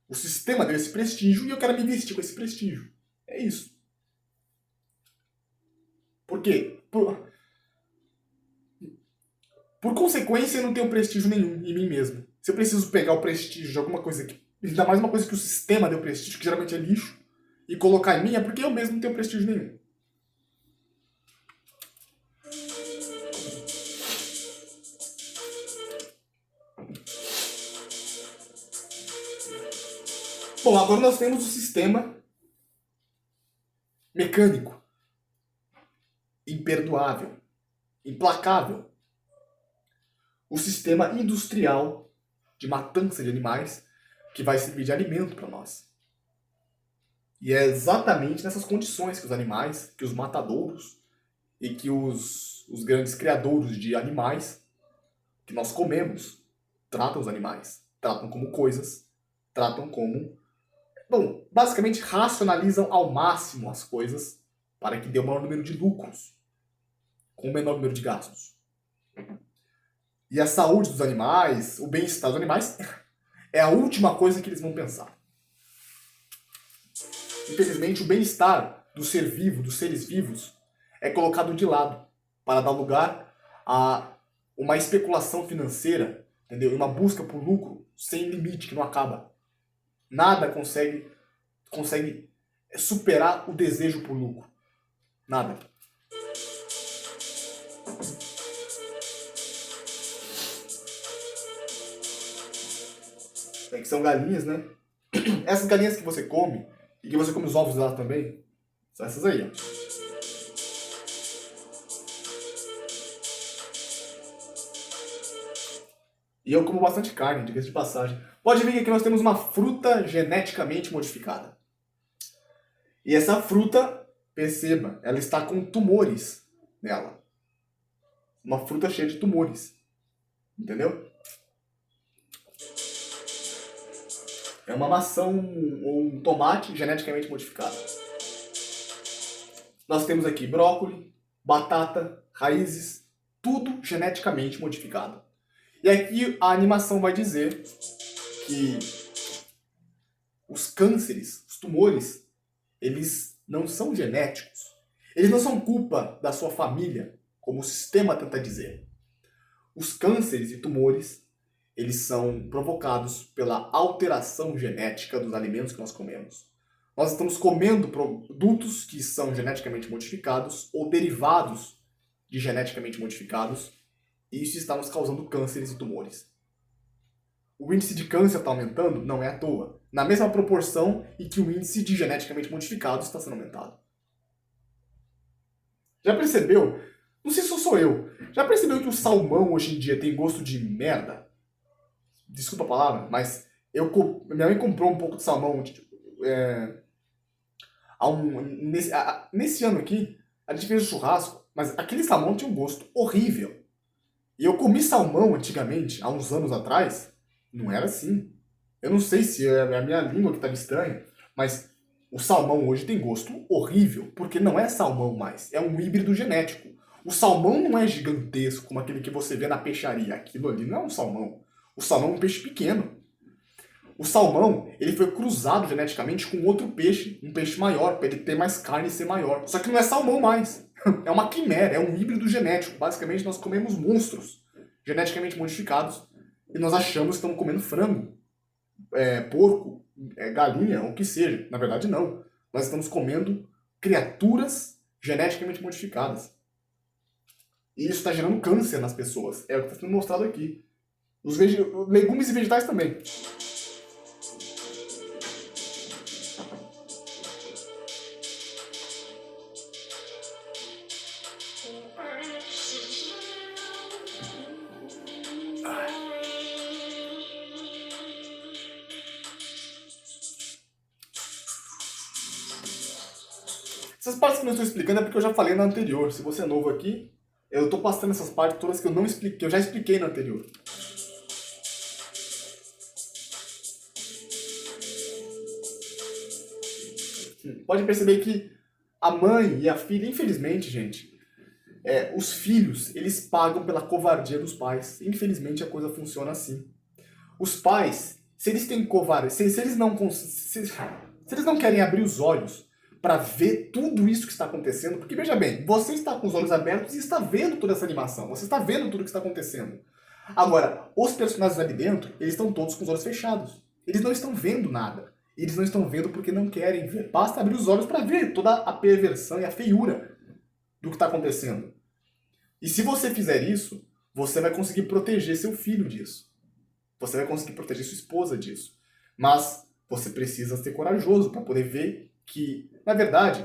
O sistema deu esse prestígio e eu quero me vestir com esse prestígio. É isso. Por quê? Por consequência, eu não tenho prestígio nenhum em mim mesmo. Se eu preciso pegar o prestígio de alguma coisa que... ainda mais uma coisa que o sistema deu prestígio, que geralmente é lixo, e colocar em mim, é porque eu mesmo não tenho prestígio nenhum. Bom, agora nós temos o sistema mecânico, imperdoável, implacável. O sistema industrial de matança de animais que vai servir de alimento para nós. E é exatamente nessas condições que os animais, que os matadouros e que os grandes criadores de animais que nós comemos tratam os animais. Tratam como coisas, tratam como... Bom, basicamente racionalizam ao máximo as coisas para que dê o maior número de lucros com o menor número de gastos. E a saúde dos animais, o bem-estar dos animais, é a última coisa que eles vão pensar. Infelizmente, o bem-estar do ser vivo, dos seres vivos, é colocado de lado para dar lugar a uma especulação financeira, entendeu? Uma busca por lucro sem limite, que não acaba. Nada consegue superar o desejo por lucro. Nada. Que são galinhas, né? Essas galinhas que você come, e que você come os ovos dela também, são essas aí, ó. E eu como bastante carne, diga-se de passagem. Pode ver que aqui nós temos uma fruta geneticamente modificada. E essa fruta, perceba, ela está com tumores nela. Uma fruta cheia de tumores. Entendeu? É uma maçã ou um tomate geneticamente modificado. Nós temos aqui brócolis, batata, raízes, tudo geneticamente modificado. E aqui a animação vai dizer que os cânceres, os tumores, eles não são genéticos. Eles não são culpa da sua família, como o sistema tenta dizer. Os cânceres e tumores, eles são provocados pela alteração genética dos alimentos que nós comemos. Nós estamos comendo produtos que são geneticamente modificados ou derivados de geneticamente modificados, e isso está nos causando cânceres e tumores. O índice de câncer está aumentando? Não é à toa. Na mesma proporção em que o índice de geneticamente modificados está sendo aumentado. Já percebeu? Não sei se sou eu. Já percebeu que o salmão hoje em dia tem gosto de merda? Desculpa a palavra, mas minha mãe comprou um pouco de salmão nesse ano aqui. A gente fez um churrasco, mas aquele salmão tinha um gosto horrível. E eu comi salmão antigamente, há uns anos atrás, não era assim. Eu não sei se é a minha língua que estava estranha, mas o salmão hoje tem gosto horrível, porque não é salmão mais, é um híbrido genético. O salmão não é gigantesco como aquele que você vê na peixaria. Aquilo ali não é um salmão. O salmão é um peixe pequeno. O salmão, ele foi cruzado geneticamente com outro peixe, um peixe maior, para ele ter mais carne e ser maior. Só que não é salmão mais. É uma quimera, é um híbrido genético. Basicamente, nós comemos monstros geneticamente modificados e nós achamos que estamos comendo frango, porco, galinha, ou o que seja. Na verdade, não. Nós estamos comendo criaturas geneticamente modificadas. E isso está gerando câncer nas pessoas. É o que está sendo mostrado aqui. Os legumes e vegetais também. Essas partes que eu não estou explicando é porque eu já falei na anterior. Se você é novo aqui, eu estou passando essas partes todas que eu não expliquei, que eu já expliquei na anterior. Pode perceber que a mãe e a filha, infelizmente, gente, os filhos, eles pagam pela covardia dos pais. Infelizmente, a coisa funciona assim. Os pais, se eles têm covardia, se eles não querem abrir os olhos para ver tudo isso que está acontecendo, porque veja bem, você está com os olhos abertos e está vendo toda essa animação, você está vendo tudo que está acontecendo. Agora, os personagens ali dentro, eles estão todos com os olhos fechados. Eles não estão vendo nada. Eles não estão vendo porque não querem ver. Basta abrir os olhos para ver toda a perversão e a feiura do que está acontecendo. E se você fizer isso, você vai conseguir proteger seu filho disso. Você vai conseguir proteger sua esposa disso. Mas você precisa ser corajoso para poder ver que, na verdade,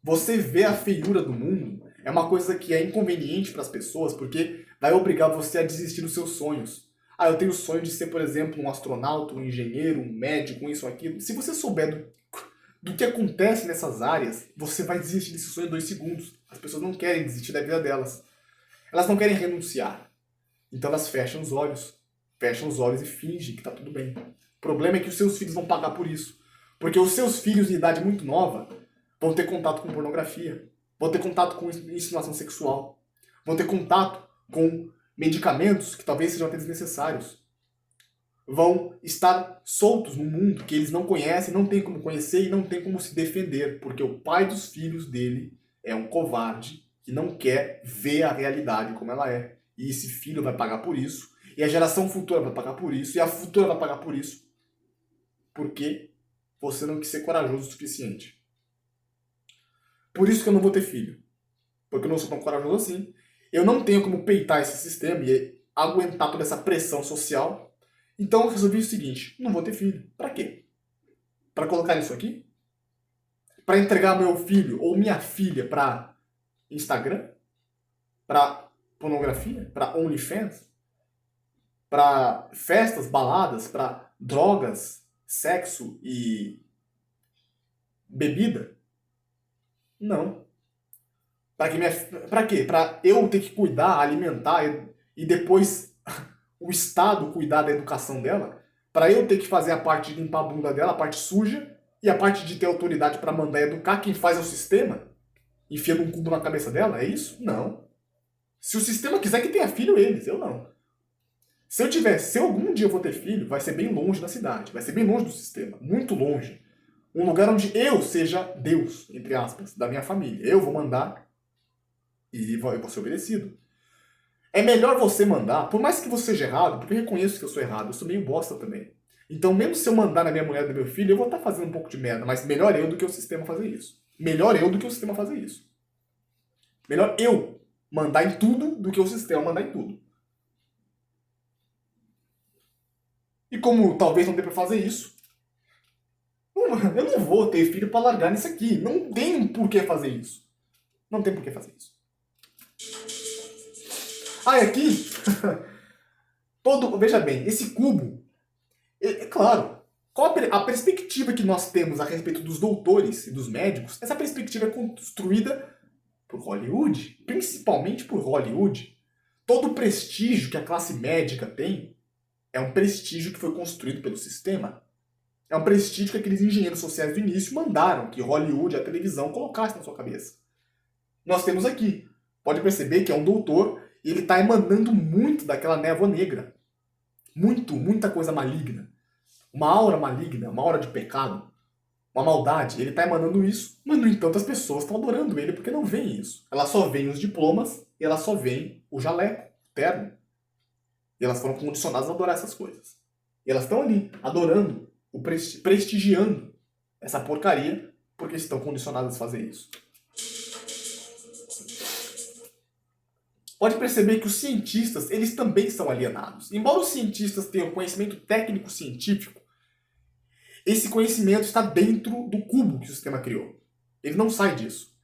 você ver a feiura do mundo é uma coisa que é inconveniente para as pessoas, porque vai obrigar você a desistir dos seus sonhos. Ah, eu tenho o sonho de ser, por exemplo, um astronauta, um engenheiro, um médico, isso, aquilo. Se você souber do que acontece nessas áreas, você vai desistir desse sonho em 2 segundos. As pessoas não querem desistir da vida delas. Elas não querem renunciar. Então elas fecham os olhos. Fecham os olhos e fingem que está tudo bem. O problema é que os seus filhos vão pagar por isso. Porque os seus filhos de idade muito nova vão ter contato com pornografia, vão ter contato com insinuação sexual, vão ter contato com medicamentos que talvez sejam até desnecessários. Vão estar soltos no mundo que eles não conhecem, não têm como conhecer e não têm como se defender, porque o pai dos filhos dele é um covarde que não quer ver a realidade como ela é. E esse filho vai pagar por isso, e a geração futura vai pagar por isso, e a futura vai pagar por isso. Porque você não quis ser corajoso o suficiente. Por isso que eu não vou ter filho. Porque eu não sou tão corajoso assim. Eu não tenho como peitar esse sistema e aguentar toda essa pressão social. Então eu resolvi o seguinte, não vou ter filho. Pra quê? Pra colocar isso aqui? Pra entregar meu filho ou minha filha pra Instagram? Pra pornografia? Pra OnlyFans? Pra festas, baladas? Pra drogas, sexo e bebida? Não. Pra quê? Pra eu ter que cuidar, alimentar e depois o Estado cuidar da educação dela? Pra eu ter que fazer a parte de limpar a bunda dela, a parte suja, e a parte de ter autoridade pra mandar educar quem faz é o sistema? Enfiando um cubo na cabeça dela? É isso? Não. Se o sistema quiser que tenha filho, eles, eu não. Se algum dia eu vou ter filho, vai ser bem longe da cidade, vai ser bem longe do sistema, muito longe. Um lugar onde eu seja Deus, entre aspas, da minha família. Eu vou mandar e eu vou ser obedecido. É melhor você mandar, por mais que você seja errado, porque eu reconheço que eu sou errado, eu sou meio bosta também. Então, mesmo se eu mandar na minha mulher e no meu filho, eu vou estar fazendo um pouco de merda, mas melhor eu do que o sistema fazer isso. Melhor eu do que o sistema fazer isso. Melhor eu mandar em tudo do que o sistema mandar em tudo. E como talvez não dê pra fazer isso, eu não vou ter filho pra largar nisso aqui. Não tem por que fazer isso. Não tem por que fazer isso. Ah, e aqui, veja bem, esse cubo, é claro, qual a perspectiva que nós temos a respeito dos doutores e dos médicos? Essa perspectiva é construída por Hollywood, principalmente por Hollywood. Todo o prestígio que a classe médica tem é um prestígio que foi construído pelo sistema. É um prestígio que aqueles engenheiros sociais do início mandaram que Hollywood, a televisão, colocasse na sua cabeça. Nós temos aqui. Pode perceber que é um doutor e ele está emanando muito daquela névoa negra. Muita coisa maligna. Uma aura maligna, uma aura de pecado, uma maldade. Ele está emanando isso, mas no entanto as pessoas estão adorando ele porque não veem isso. Elas só veem os diplomas e elas só veem o jaleco, o terno. E elas foram condicionadas a adorar essas coisas. E elas estão ali, adorando, prestigiando essa porcaria, porque estão condicionadas a fazer isso. Pode perceber que os cientistas, eles também são alienados. Embora os cientistas tenham conhecimento técnico-científico, esse conhecimento está dentro do cubo que o sistema criou. Ele não sai disso.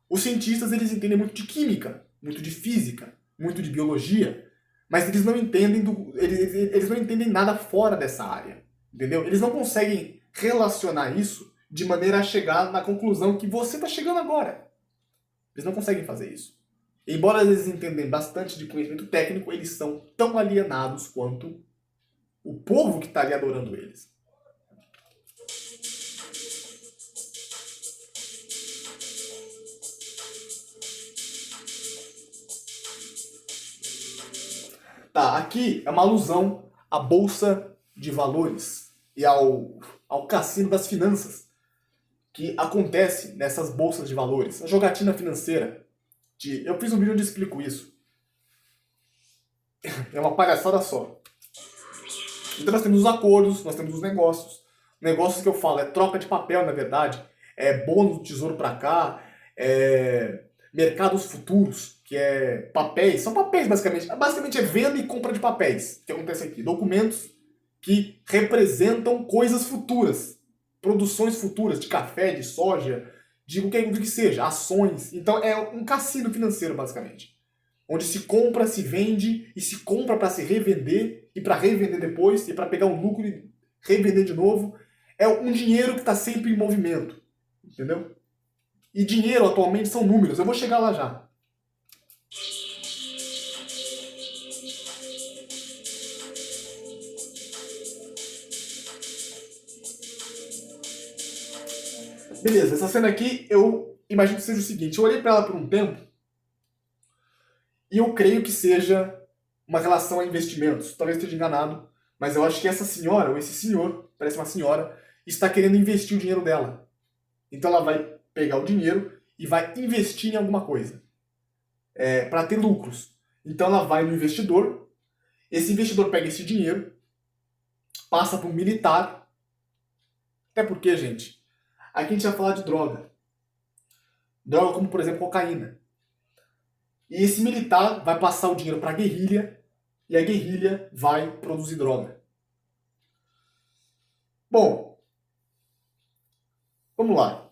Os cientistas, eles entendem muito de química, muito de física, muito de biologia, mas eles não entendem eles não entendem nada fora dessa área. Entendeu? Eles não conseguem relacionar isso de maneira a chegar na conclusão que você está chegando agora. Eles não conseguem fazer isso. Embora eles entendem bastante de conhecimento técnico, eles são tão alienados quanto o povo que está ali adorando eles. Tá, aqui é uma alusão à Bolsa de Valores e ao cassino das finanças que acontece nessas bolsas de valores, a jogatina financeira. Eu fiz um vídeo onde explico isso. É uma palhaçada só. Então nós temos os acordos, nós temos os negócios. Negócios que eu falo é troca de papel, na verdade. É bônus do tesouro pra cá. É mercados futuros, que é papéis. São papéis, basicamente. Basicamente é venda e compra de papéis. Que acontece aqui. Documentos que representam coisas futuras. Produções futuras de café, de soja, de o que seja, ações. Então é um cassino financeiro, basicamente. Onde se compra, se vende, e se compra para se revender, e para revender depois, e para pegar um lucro e revender de novo. É um dinheiro que está sempre em movimento. Entendeu? E dinheiro atualmente são números. Eu vou chegar lá já. Beleza, essa cena aqui eu imagino que seja o seguinte. Eu olhei para ela por um tempo e eu creio que seja uma relação a investimentos. Talvez esteja enganado, mas eu acho que essa senhora, ou esse senhor, parece uma senhora, está querendo investir o dinheiro dela. Então ela vai pegar o dinheiro e vai investir em alguma coisa para ter lucros. Então ela vai no investidor, esse investidor pega esse dinheiro, passa para um militar. Até porque, gente, aqui a gente vai falar de droga. Droga como, por exemplo, cocaína. E esse militar vai passar o dinheiro para a guerrilha e a guerrilha vai produzir droga. Bom, vamos lá.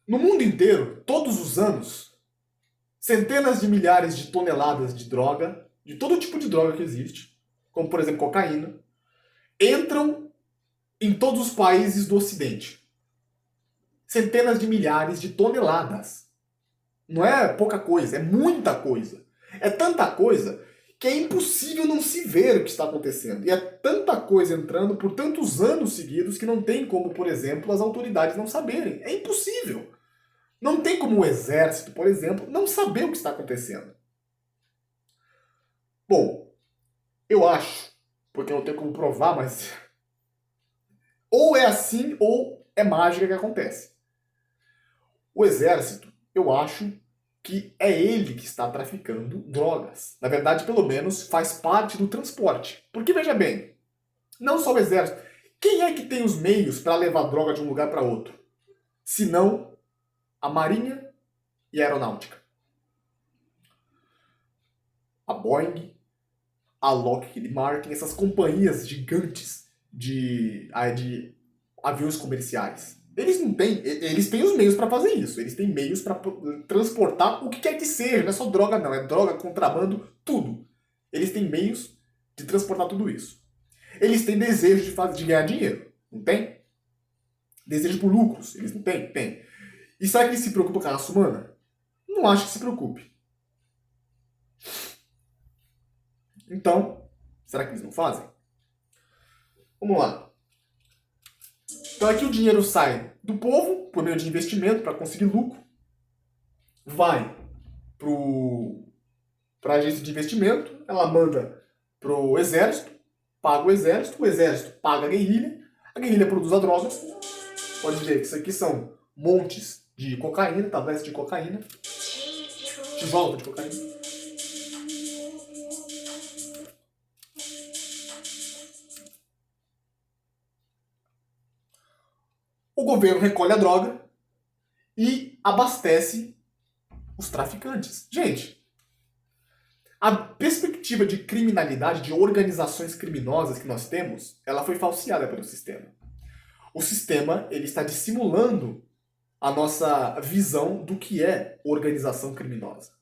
No mundo inteiro, todos os anos, centenas de milhares de toneladas de droga, de todo tipo de droga que existe, como por exemplo cocaína, entram em todos os países do Ocidente. Centenas de milhares de toneladas. Não é pouca coisa, é muita coisa. É tanta coisa que é impossível não se ver o que está acontecendo. E é tanta coisa entrando por tantos anos seguidos que não tem como, por exemplo, as autoridades não saberem. É impossível. Não tem como o exército, por exemplo, não saber o que está acontecendo. Bom, eu acho, porque eu não tenho como provar, mas ou é assim ou é mágica que acontece. O exército, eu acho que é ele que está traficando drogas. Na verdade, pelo menos, faz parte do transporte. Porque, veja bem, não só o exército. Quem é que tem os meios para levar droga de um lugar para outro? Se não a Marinha e a Aeronáutica. A Boeing, a Lockheed Martin, essas companhias gigantes de aviões comerciais. Eles têm os meios para fazer isso. Eles têm meios para transportar o que quer que seja. Não é só droga, não. É droga, contrabando, tudo. Eles têm meios de transportar tudo isso. Eles têm desejo de ganhar dinheiro. Não tem? Desejo por lucros. Eles não têm? Tem. E será que eles se preocupam com a raça humana? Não acho que se preocupe. Então, será que eles não fazem? Vamos lá. Então aqui o dinheiro sai do povo, por meio de investimento, para conseguir lucro. Vai para a agência de investimento, ela manda para o exército paga a guerrilha produz a droga. Pode ver que isso aqui são montes de cocaína, tabletes de cocaína, tijolos de cocaína. O governo recolhe a droga e abastece os traficantes. Gente, a perspectiva de criminalidade, de organizações criminosas que nós temos, ela foi falseada pelo sistema. O sistema ele está dissimulando a nossa visão do que é organização criminosa.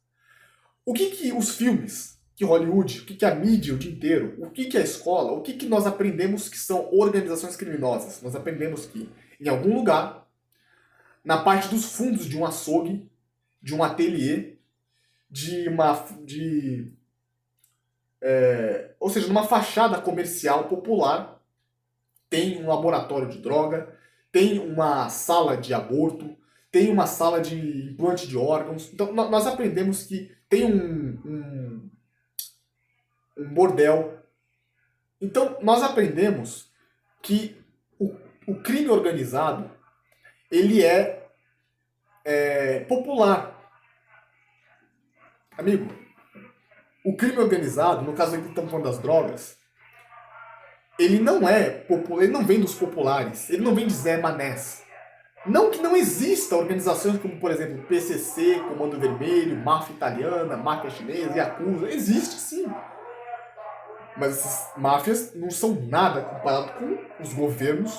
O que os filmes, que Hollywood, o que a mídia o dia inteiro, o que a escola, o que nós aprendemos que são organizações criminosas? Nós aprendemos que em algum lugar, na parte dos fundos de um açougue, de um ateliê, ou seja, numa fachada comercial popular, tem um laboratório de droga, tem uma sala de aborto, tem uma sala de implante de órgãos. Então, nós aprendemos que tem um bordel. Então, nós aprendemos que o crime organizado ele é popular. Amigo, o crime organizado, no caso aqui estamos falando das drogas, ele não é popular, ele não vem dos populares, ele não vem de Zé Manés. Não que não exista organizações como, por exemplo, PCC, Comando Vermelho, máfia italiana, máfia chinesa, Yakuza. Existe sim. Mas essas máfias não são nada comparado com os governos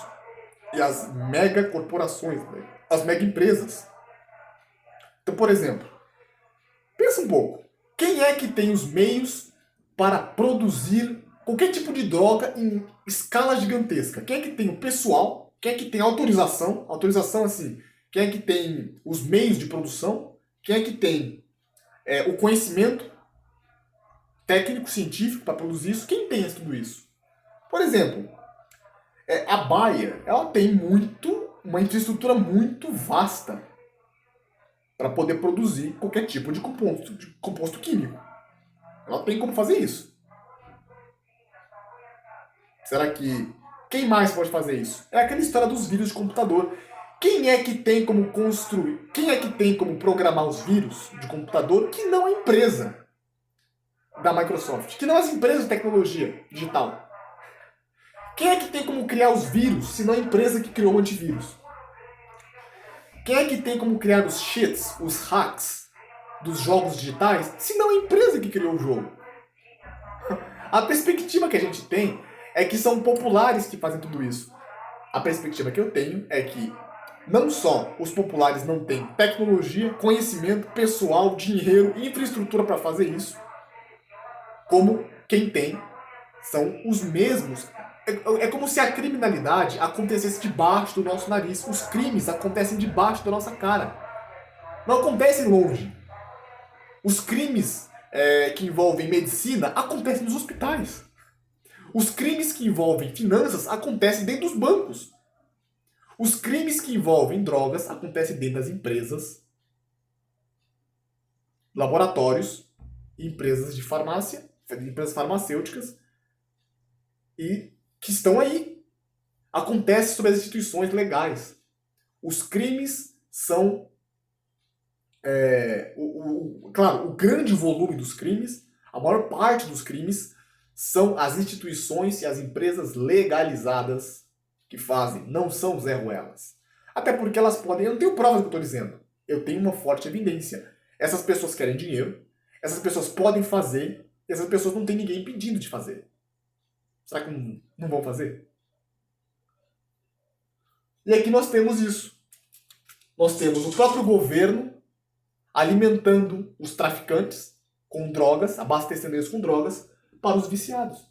e as mega corporações, né? As mega empresas. Então, por exemplo, pensa um pouco. Quem é que tem os meios para produzir qualquer tipo de droga em escala gigantesca? Quem é que tem o pessoal? Quem é que tem autorização? Autorização assim. Quem é que tem os meios de produção? Quem é que tem o conhecimento técnico, científico para produzir isso? Quem tem tudo isso? Por exemplo, a Bayer, ela tem uma infraestrutura muito vasta para poder produzir qualquer tipo de composto químico. Ela tem como fazer isso. Será que quem mais pode fazer isso? É aquela história dos vírus de computador. Quem é que tem como construir? Quem é que tem como programar os vírus de computador que não a empresa da Microsoft, que não as empresas de tecnologia digital? Quem é que tem como criar os vírus se não a empresa que criou o antivírus? Quem é que tem como criar os cheats, os hacks dos jogos digitais, se não a empresa que criou o jogo? A perspectiva que a gente tem é que são populares que fazem tudo isso. A perspectiva que eu tenho é que não só os populares não têm tecnologia, conhecimento, pessoal, dinheiro, infraestrutura para fazer isso, como quem tem são os mesmos. É como se a criminalidade acontecesse debaixo do nosso nariz. Os crimes acontecem debaixo da nossa cara. Não acontecem longe. Os crimes que envolvem medicina acontecem nos hospitais. Os crimes que envolvem finanças acontecem dentro dos bancos. Os crimes que envolvem drogas acontecem dentro das empresas, laboratórios, empresas de farmácia, empresas farmacêuticas, e que estão aí. Acontece sobre as instituições legais. Os crimes são... claro, o grande volume dos crimes, a maior parte dos crimes, são as instituições e as empresas legalizadas que fazem. Não são Zé Ruelas. Até porque elas podem... Eu não tenho prova do que eu estou dizendo. Eu tenho uma forte evidência. Essas pessoas querem dinheiro, essas pessoas podem fazer, e essas pessoas não têm ninguém impedindo de fazer. Será que não vão fazer? E aqui nós temos isso. Nós temos o próprio governo alimentando os traficantes com drogas, abastecendo eles com drogas, para os viciados.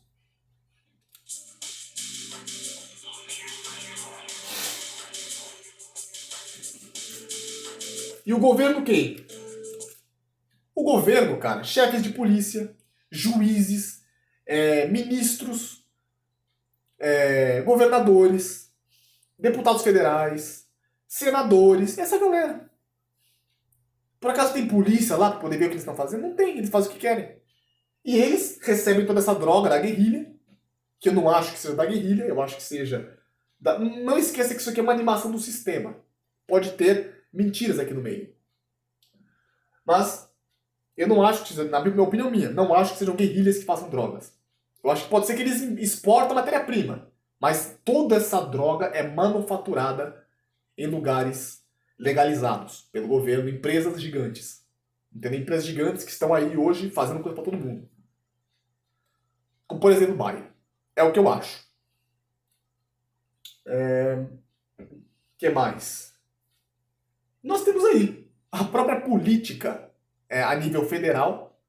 E o governo quem? O governo, cara, chefes de polícia, juízes, ministros, governadores, deputados federais, senadores, essa galera. Por acaso tem polícia lá para poder ver o que eles estão fazendo? Não tem, eles fazem o que querem. E eles recebem toda essa droga da guerrilha, que eu não acho que seja da guerrilha, eu acho que seja... Não esqueça que isso aqui é uma animação do sistema. Pode ter mentiras aqui no meio. Mas eu não acho que seja, na minha opinião minha, não acho que sejam guerrilhas que façam drogas. Eu acho que pode ser que eles exportam matéria-prima, mas toda essa droga é manufaturada em lugares legalizados pelo governo, empresas gigantes. Entendeu? Empresas gigantes que estão aí hoje fazendo coisa para todo mundo. Como, por exemplo, Bayer. É o que eu acho. Que mais? Nós temos aí a própria política a nível federal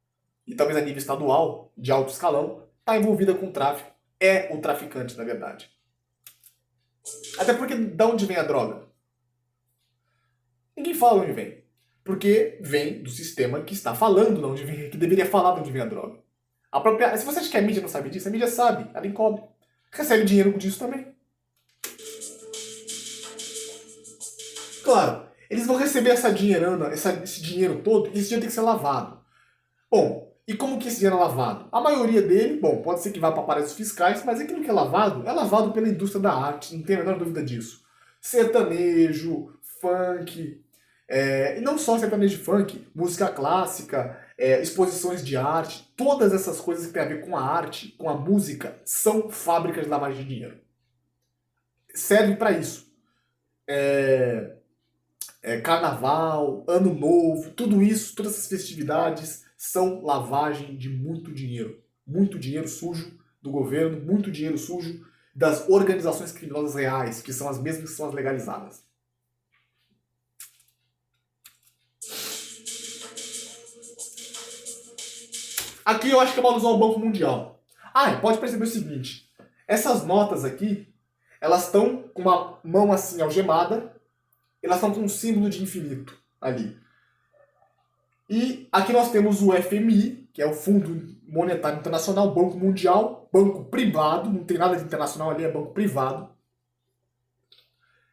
e talvez a nível estadual, de alto escalão, está envolvida com o tráfico. É o traficante, na verdade. Até porque, de onde vem a droga? Ninguém fala de onde vem. Porque vem do sistema que está falando de onde vem, que deveria falar de onde vem a droga. Se você acha que a mídia não sabe disso, a mídia sabe, ela encobre. Recebe dinheiro disso também. Claro, eles vão receber essa dinheirana, esse dinheiro todo, e esse dinheiro tem que ser lavado. Bom, e como que esse dinheiro é lavado? A maioria dele, bom, pode ser que vá para paraísos fiscais, mas aquilo que é lavado pela indústria da arte, não tem a menor dúvida disso. Sertanejo, funk, e não só sertanejo e funk, música clássica, exposições de arte, todas essas coisas que têm a ver com a arte, com a música, são fábricas de lavagem de dinheiro. Serve para isso. Carnaval, Ano Novo, tudo isso, todas essas festividades são lavagem de muito dinheiro. Muito dinheiro sujo do governo, muito dinheiro sujo das organizações criminosas reais, que são as mesmas que são as legalizadas. Aqui eu acho que é uma alusão ao Banco Mundial. Pode perceber o seguinte, essas notas aqui, elas estão com uma mão assim algemada, elas estão com um símbolo de infinito ali. E aqui nós temos o FMI, que é o Fundo Monetário Internacional, Banco Mundial, banco privado, não tem nada de internacional ali, é banco privado.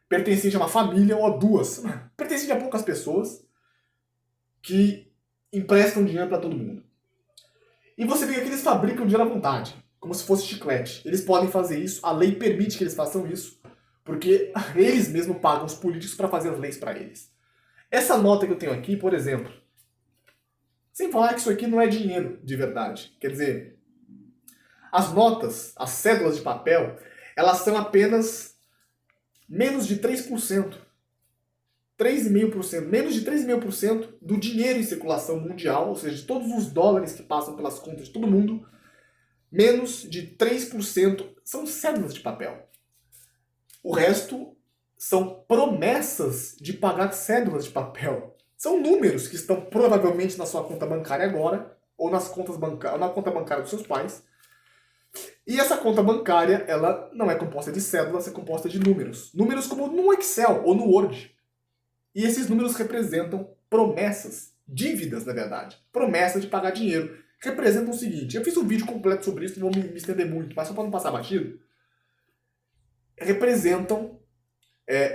Pertencente a uma família ou a duas, pertencente a poucas pessoas que emprestam dinheiro para todo mundo. E você vê que eles fabricam dinheiro à vontade, como se fosse chiclete. Eles podem fazer isso, a lei permite que eles façam isso, porque eles mesmos pagam os políticos para fazer as leis para eles. Essa nota que eu tenho aqui, por exemplo, sem falar que isso aqui não é dinheiro de verdade. Quer dizer, as notas, as cédulas de papel, elas são apenas menos de 3%. 3,5%, menos de 3,5% do dinheiro em circulação mundial, ou seja, de todos os dólares que passam pelas contas de todo mundo, menos de 3% são cédulas de papel. O resto são promessas de pagar cédulas de papel. São números que estão provavelmente na sua conta bancária agora, ou nas contas na conta bancária dos seus pais, E essa conta bancária, ela não é composta de cédulas, é composta de números. Números como no Excel ou no Word. E esses números representam promessas, dívidas, na verdade. Promessa de pagar dinheiro. Representam o seguinte, eu fiz um vídeo completo sobre isso, não vou me estender muito, mas só para não passar batido. Representam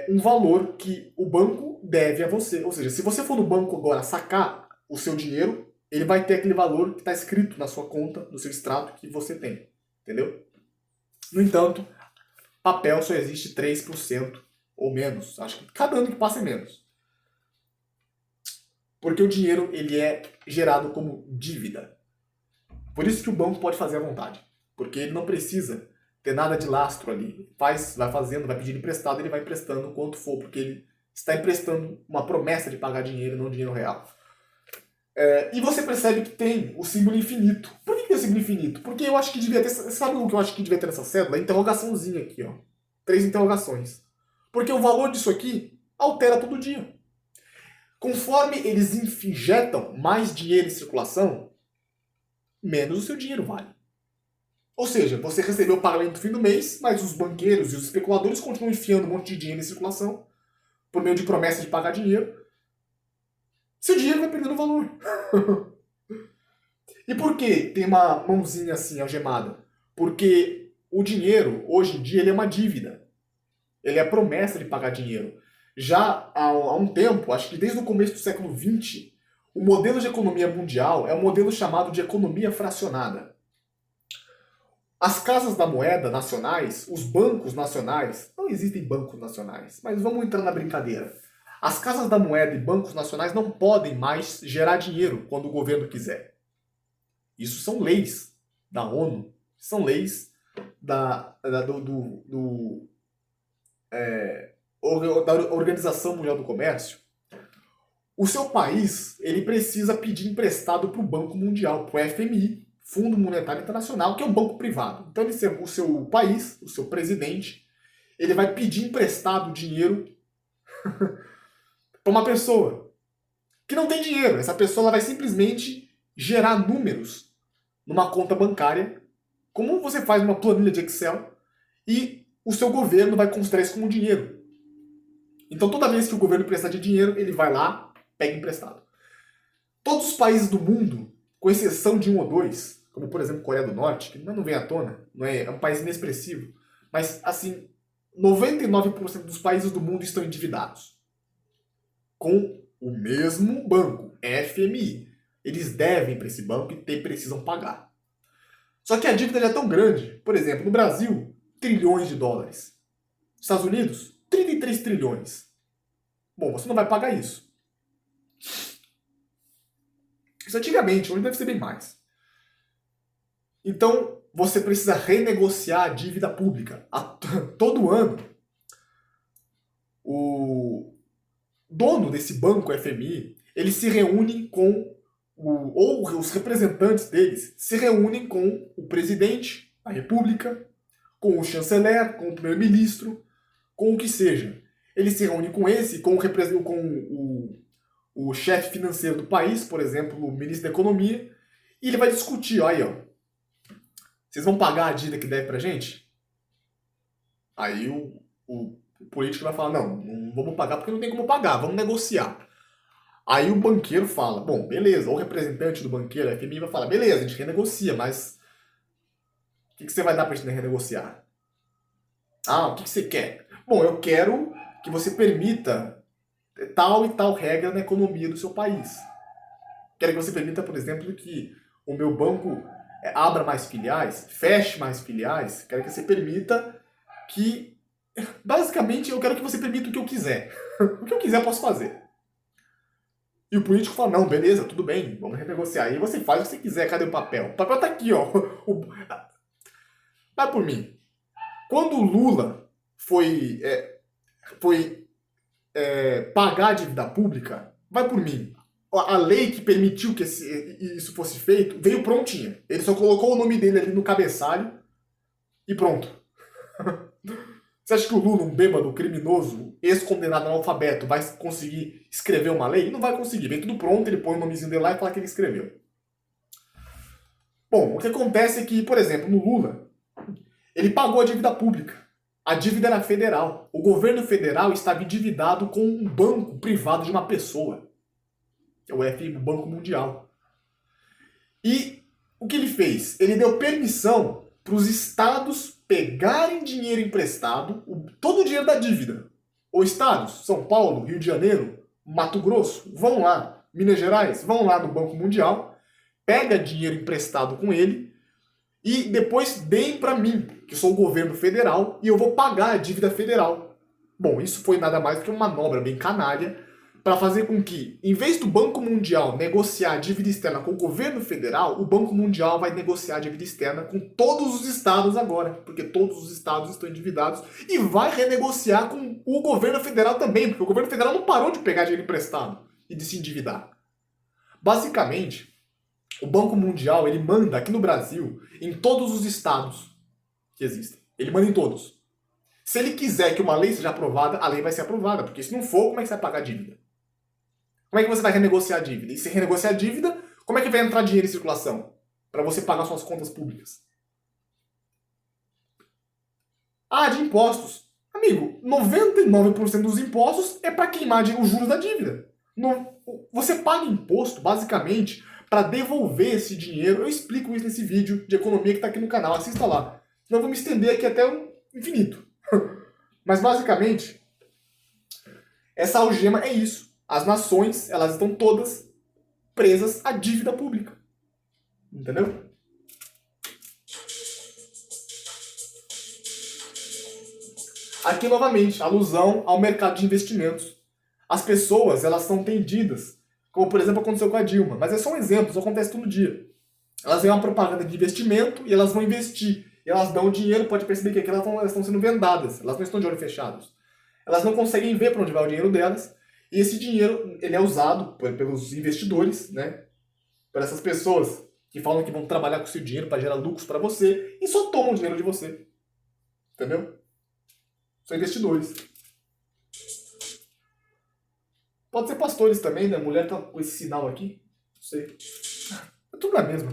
um valor que o banco deve a você. Ou seja, se você for no banco agora sacar o seu dinheiro, ele vai ter aquele valor que está escrito na sua conta, no seu extrato que você tem. Entendeu? No entanto, papel só existe 3% ou menos. Acho que cada ano que passa é menos. Porque o dinheiro ele é gerado como dívida. Por isso que o banco pode fazer à vontade. Porque ele não precisa ter nada de lastro ali. Vai fazendo, vai pedindo emprestado, ele vai emprestando o quanto for, porque ele está emprestando uma promessa de pagar dinheiro, não dinheiro real. E você percebe que tem o símbolo infinito. Por que tem o símbolo infinito? Porque eu acho que devia ter... Sabe o que eu acho que devia ter nessa cédula? A interrogaçãozinha aqui, ó. 3 interrogações. Porque o valor disso aqui altera todo dia. Conforme eles injetam mais dinheiro em circulação, menos o seu dinheiro vale. Ou seja, você recebeu o pagamento no fim do mês, mas os banqueiros e os especuladores continuam enfiando um monte de dinheiro em circulação por meio de promessa de pagar dinheiro. Seu dinheiro vai perdendo valor. E por que tem uma mãozinha assim algemada? Porque o dinheiro, hoje em dia, ele é uma dívida. Ele é a promessa de pagar dinheiro. Já há um tempo, acho que desde o começo do século XX, o modelo de economia mundial é um modelo chamado de economia fracionada. As casas da moeda nacionais, os bancos nacionais, não existem bancos nacionais, mas vamos entrar na brincadeira. As casas da moeda e bancos nacionais não podem mais gerar dinheiro quando o governo quiser. Isso são leis da ONU, são leis da Organização Mundial do Comércio. O seu país ele precisa pedir emprestado para o Banco Mundial, para o FMI, Fundo Monetário Internacional, que é um banco privado. Então o seu país, o seu presidente, ele vai pedir emprestado dinheiro para uma pessoa que não tem dinheiro. Essa pessoa ela vai simplesmente gerar números numa conta bancária, como você faz uma planilha de Excel, e o seu governo vai considerar isso como dinheiro. Então toda vez que o governo precisar de dinheiro, ele vai lá, pega emprestado. Todos os países do mundo, com exceção de um ou dois, como por exemplo Coreia do Norte, que não vem à tona, não é um país inexpressivo, mas assim, 99% dos países do mundo estão endividados com o mesmo banco, FMI. Eles devem para esse banco e precisam pagar. Só que a dívida já é tão grande, por exemplo, no Brasil, trilhões de dólares. Estados Unidos, 33 trilhões. Bom, você não vai pagar isso. Isso antigamente, hoje deve ser bem mais. Então, você precisa renegociar a dívida pública. Todo ano, o dono desse banco FMI, eles se reúnem com, ou os representantes deles, se reúnem com o presidente da república, com o chanceler, com o primeiro-ministro, com o que seja. Eles se reúnem com esse, com o chefe financeiro do país, por exemplo, o ministro da economia, e ele vai discutir, aí ó, vocês vão pagar a dívida que deve pra gente? Aí o político vai falar, não vamos pagar porque não tem como pagar, vamos negociar. Aí o banqueiro fala, bom, beleza, ou o representante do banqueiro, a FMI vai falar, beleza, a gente renegocia, mas o que você vai dar pra gente renegociar? Ah, o que você quer? Bom, eu quero que você permita tal e tal regra na economia do seu país. Quero que você permita, por exemplo, que o meu banco abra mais filiais, feche mais filiais. Quero que você permita que... Basicamente, eu quero que você permita o que eu quiser. O que eu quiser eu posso fazer. E o político fala, não, beleza, tudo bem, vamos renegociar. E você faz o que você quiser, cadê o papel? O papel tá aqui, ó. Vai por mim. Quando o Lula foi pagar a dívida pública, vai por mim. A lei que permitiu que isso fosse feito veio prontinha. Ele só colocou o nome dele ali no cabeçalho e pronto. Você acha que o Lula, um bêbado, criminoso, ex-condenado analfabeto, vai conseguir escrever uma lei? Ele não vai conseguir. Vem tudo pronto, ele põe o nomezinho dele lá e fala que ele escreveu. Bom, o que acontece é que, por exemplo, no Lula, Ele pagou a dívida pública. A dívida era federal. O governo federal estava endividado com um banco privado de uma pessoa, que é o FMI, o Banco Mundial. E o que ele fez? Ele deu permissão para os estados pegarem dinheiro emprestado, todo o dinheiro da dívida. Os estados, São Paulo, Rio de Janeiro, Mato Grosso, vão lá, Minas Gerais, vão lá no Banco Mundial, pega dinheiro emprestado com ele e depois deem para mim, que sou o governo federal, e eu vou pagar a dívida federal. Bom, isso foi nada mais do que uma manobra bem canalha para fazer com que, em vez do Banco Mundial negociar a dívida externa com o governo federal, o Banco Mundial vai negociar a dívida externa com todos os estados agora, porque todos os estados estão endividados, e vai renegociar com o governo federal também, porque o governo federal não parou de pegar dinheiro emprestado e de se endividar. Basicamente, o Banco Mundial, ele manda aqui no Brasil, em todos os estados que existem. Ele manda em todos. Se ele quiser que uma lei seja aprovada, a lei vai ser aprovada, porque se não for, como é que você vai pagar a dívida? Como é que você vai renegociar a dívida? E se renegociar a dívida, como é que vai entrar dinheiro em circulação? Para você pagar suas contas públicas. Ah, de impostos. Amigo, 99% dos impostos é para queimar os juros da dívida. Você paga imposto, basicamente, para devolver esse dinheiro. Eu explico isso nesse vídeo de economia que está aqui no canal. Assista lá. Senão eu vou me estender aqui até o infinito. Mas, basicamente, essa algema é isso. As nações, elas estão todas presas à dívida pública. Entendeu? Aqui, novamente, alusão ao mercado de investimentos. As pessoas, elas são tendidas, como, por exemplo, aconteceu com a Dilma. Mas é só um exemplo, isso acontece todo dia. Elas veem uma propaganda de investimento e elas vão investir. E elas dão o dinheiro, pode perceber que aqui elas estão sendo vendadas. Elas não estão de olho fechados. Elas não conseguem ver para onde vai o dinheiro delas. E esse dinheiro, ele é usado pelos investidores, né? Por essas pessoas que falam que vão trabalhar com o seu dinheiro para gerar lucros para você e só tomam o dinheiro de você. Entendeu? São investidores. Pode ser pastores também, né? A mulher tá com esse sinal aqui. Não sei. É tudo na mesma.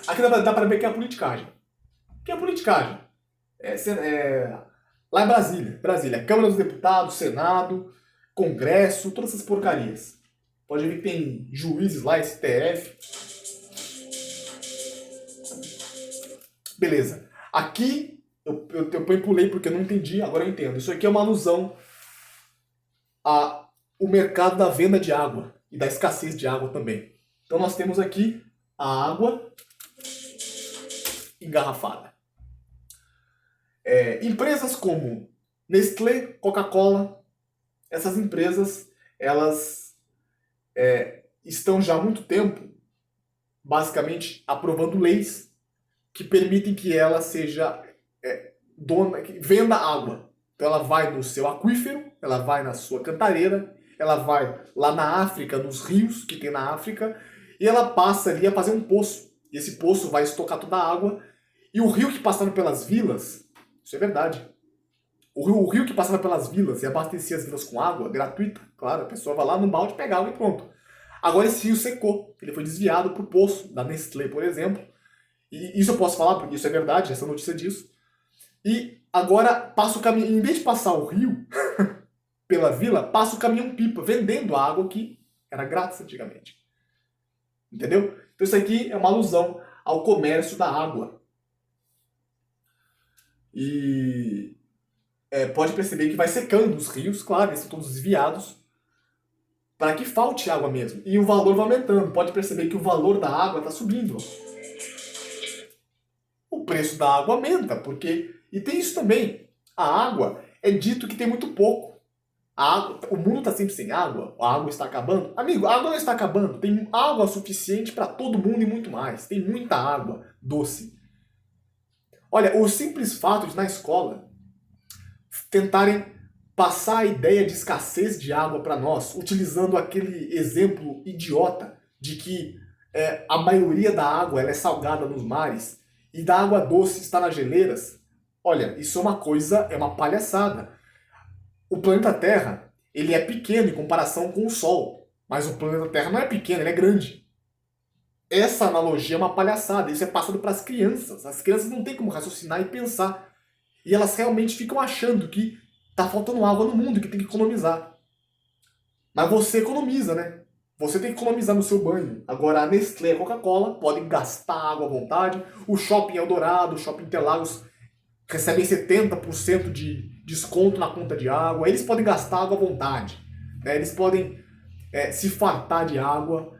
Aqui dá para ver que é a politicagem. O que é a politicagem? Lá em Brasília, Câmara dos Deputados, Senado, Congresso, todas essas porcarias. Pode ver que tem juízes lá, STF. Beleza. Aqui, eu pulei porque eu não entendi, agora eu entendo. Isso aqui é uma alusão ao mercado da venda de água e da escassez de água também. Então nós temos aqui a água engarrafada. Empresas como Nestlé, Coca-Cola, essas empresas, elas estão já há muito tempo, basicamente, aprovando leis que permitem que ela seja que venda água. Então ela vai no seu aquífero, ela vai na sua cantareira, ela vai lá na África, nos rios que tem na África, e ela passa ali a fazer um poço. E esse poço vai estocar toda a água, e o rio que passava pelas vilas, isso é verdade, o rio que passava pelas vilas e abastecia as vilas com água, gratuita, claro, a pessoa vai lá no balde, pega água e pronto. Agora esse rio secou, ele foi desviado para o poço da Nestlé, por exemplo, e isso eu posso falar porque isso é verdade, essa notícia disso. E agora passa o caminho, em vez de passar o rio pela vila, passa o caminhão-pipa, vendendo a água que era grátis antigamente. Entendeu? Então isso aqui é uma alusão ao comércio da água. E pode perceber que vai secando os rios, claro, eles estão todos desviados, para que falte água mesmo. E o valor vai aumentando. Pode perceber que o valor da água está subindo. O preço da água aumenta, porque... E tem isso também. A água é dito que tem muito pouco. O mundo está sempre sem água. A água está acabando. Amigo, a água não está acabando. Tem água suficiente para todo mundo e muito mais. Tem muita água doce. Olha, o simples fato de na escola tentarem passar a ideia de escassez de água para nós, utilizando aquele exemplo idiota de que a maioria da água ela é salgada nos mares e da água doce está nas geleiras. Olha, isso é uma palhaçada. O planeta Terra, ele é pequeno em comparação com o Sol, mas o planeta Terra não é pequeno, ele é grande. essa analogia é uma palhaçada, isso é passado para as crianças. As crianças não têm como raciocinar e pensar. E elas realmente ficam achando que tá faltando água no mundo, que tem que economizar. Mas você economiza, né? Você tem que economizar no seu banho. Agora a Nestlé e a Coca-Cola podem gastar água à vontade. O Shopping Eldorado, o Shopping Interlagos recebem 70% de desconto na conta de água. Eles podem gastar água à vontade. Né? Eles podem se fartar de água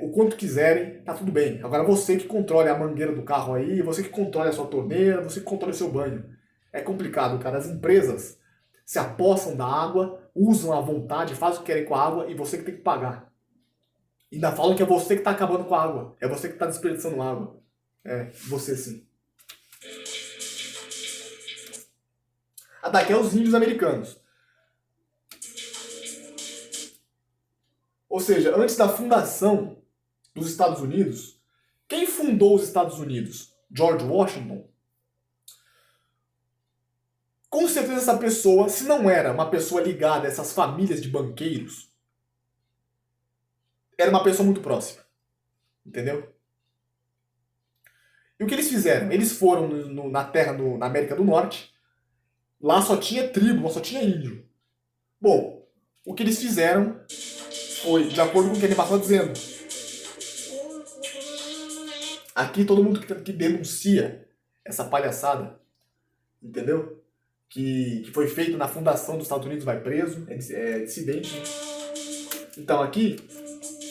o quanto quiserem, tá tudo bem. Agora você que controle a mangueira do carro aí, você que controle a sua torneira, você que controle o seu banho. É complicado, cara. As empresas se apossam da água, usam à vontade, fazem o que querem com a água e você que tem que pagar. Ainda falam que é você que está acabando com a água. É você que está desperdiçando água. É, você sim. Daqui é os índios americanos. Ou seja, antes da fundação dos Estados Unidos, quem fundou os Estados Unidos? George Washington. Com certeza essa pessoa, se não era uma pessoa ligada a essas famílias de banqueiros, era uma pessoa muito próxima. Entendeu? E o que eles fizeram? Eles foram na terra, na América do Norte. Lá só tinha tribo, lá só tinha índio. Bom, o que eles fizeram foi, de acordo com o que a animação está dizendo, aqui todo mundo que denuncia essa palhaçada, entendeu? Que foi feito na fundação dos Estados Unidos vai preso, é dissidente. Né? Então aqui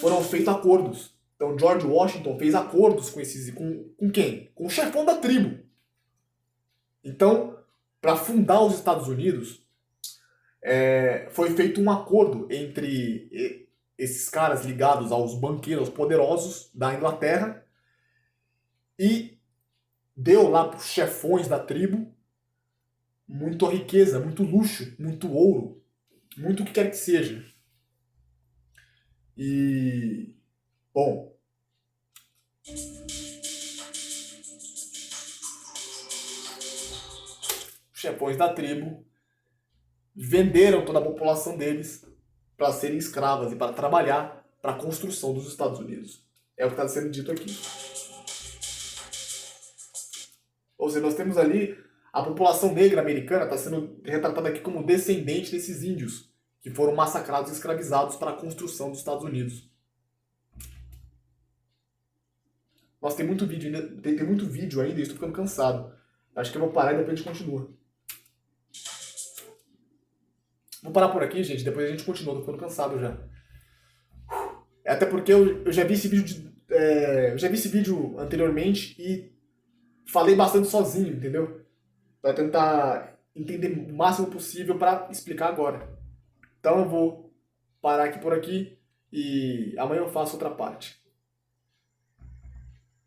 foram feitos acordos. Então George Washington fez acordos com quem? Com o chefão da tribo. Então, para fundar os Estados Unidos, foi feito um acordo entre esses caras ligados aos banqueiros, aos poderosos da Inglaterra, e deu lá para os chefões da tribo muita riqueza, muito luxo, muito ouro, muito o que quer que seja. E, bom, os chefões da tribo venderam toda a população deles para serem escravas e para trabalhar para a construção dos Estados Unidos. É o que está sendo dito aqui. Ou seja, nós temos ali a população negra americana está sendo retratada aqui como descendente desses índios que foram massacrados e escravizados para a construção dos Estados Unidos. Nossa, tem muito vídeo ainda, tem muito vídeo ainda e estou ficando cansado. Acho que eu vou parar e depois a gente continua. Vou parar por aqui, gente, depois a gente continua, tô ficando cansado já. Até porque eu já vi esse vídeo eu já vi esse vídeo anteriormente e falei bastante sozinho, entendeu? Pra tentar entender o máximo possível para explicar agora. Então eu vou parar aqui por aqui e amanhã eu faço outra parte.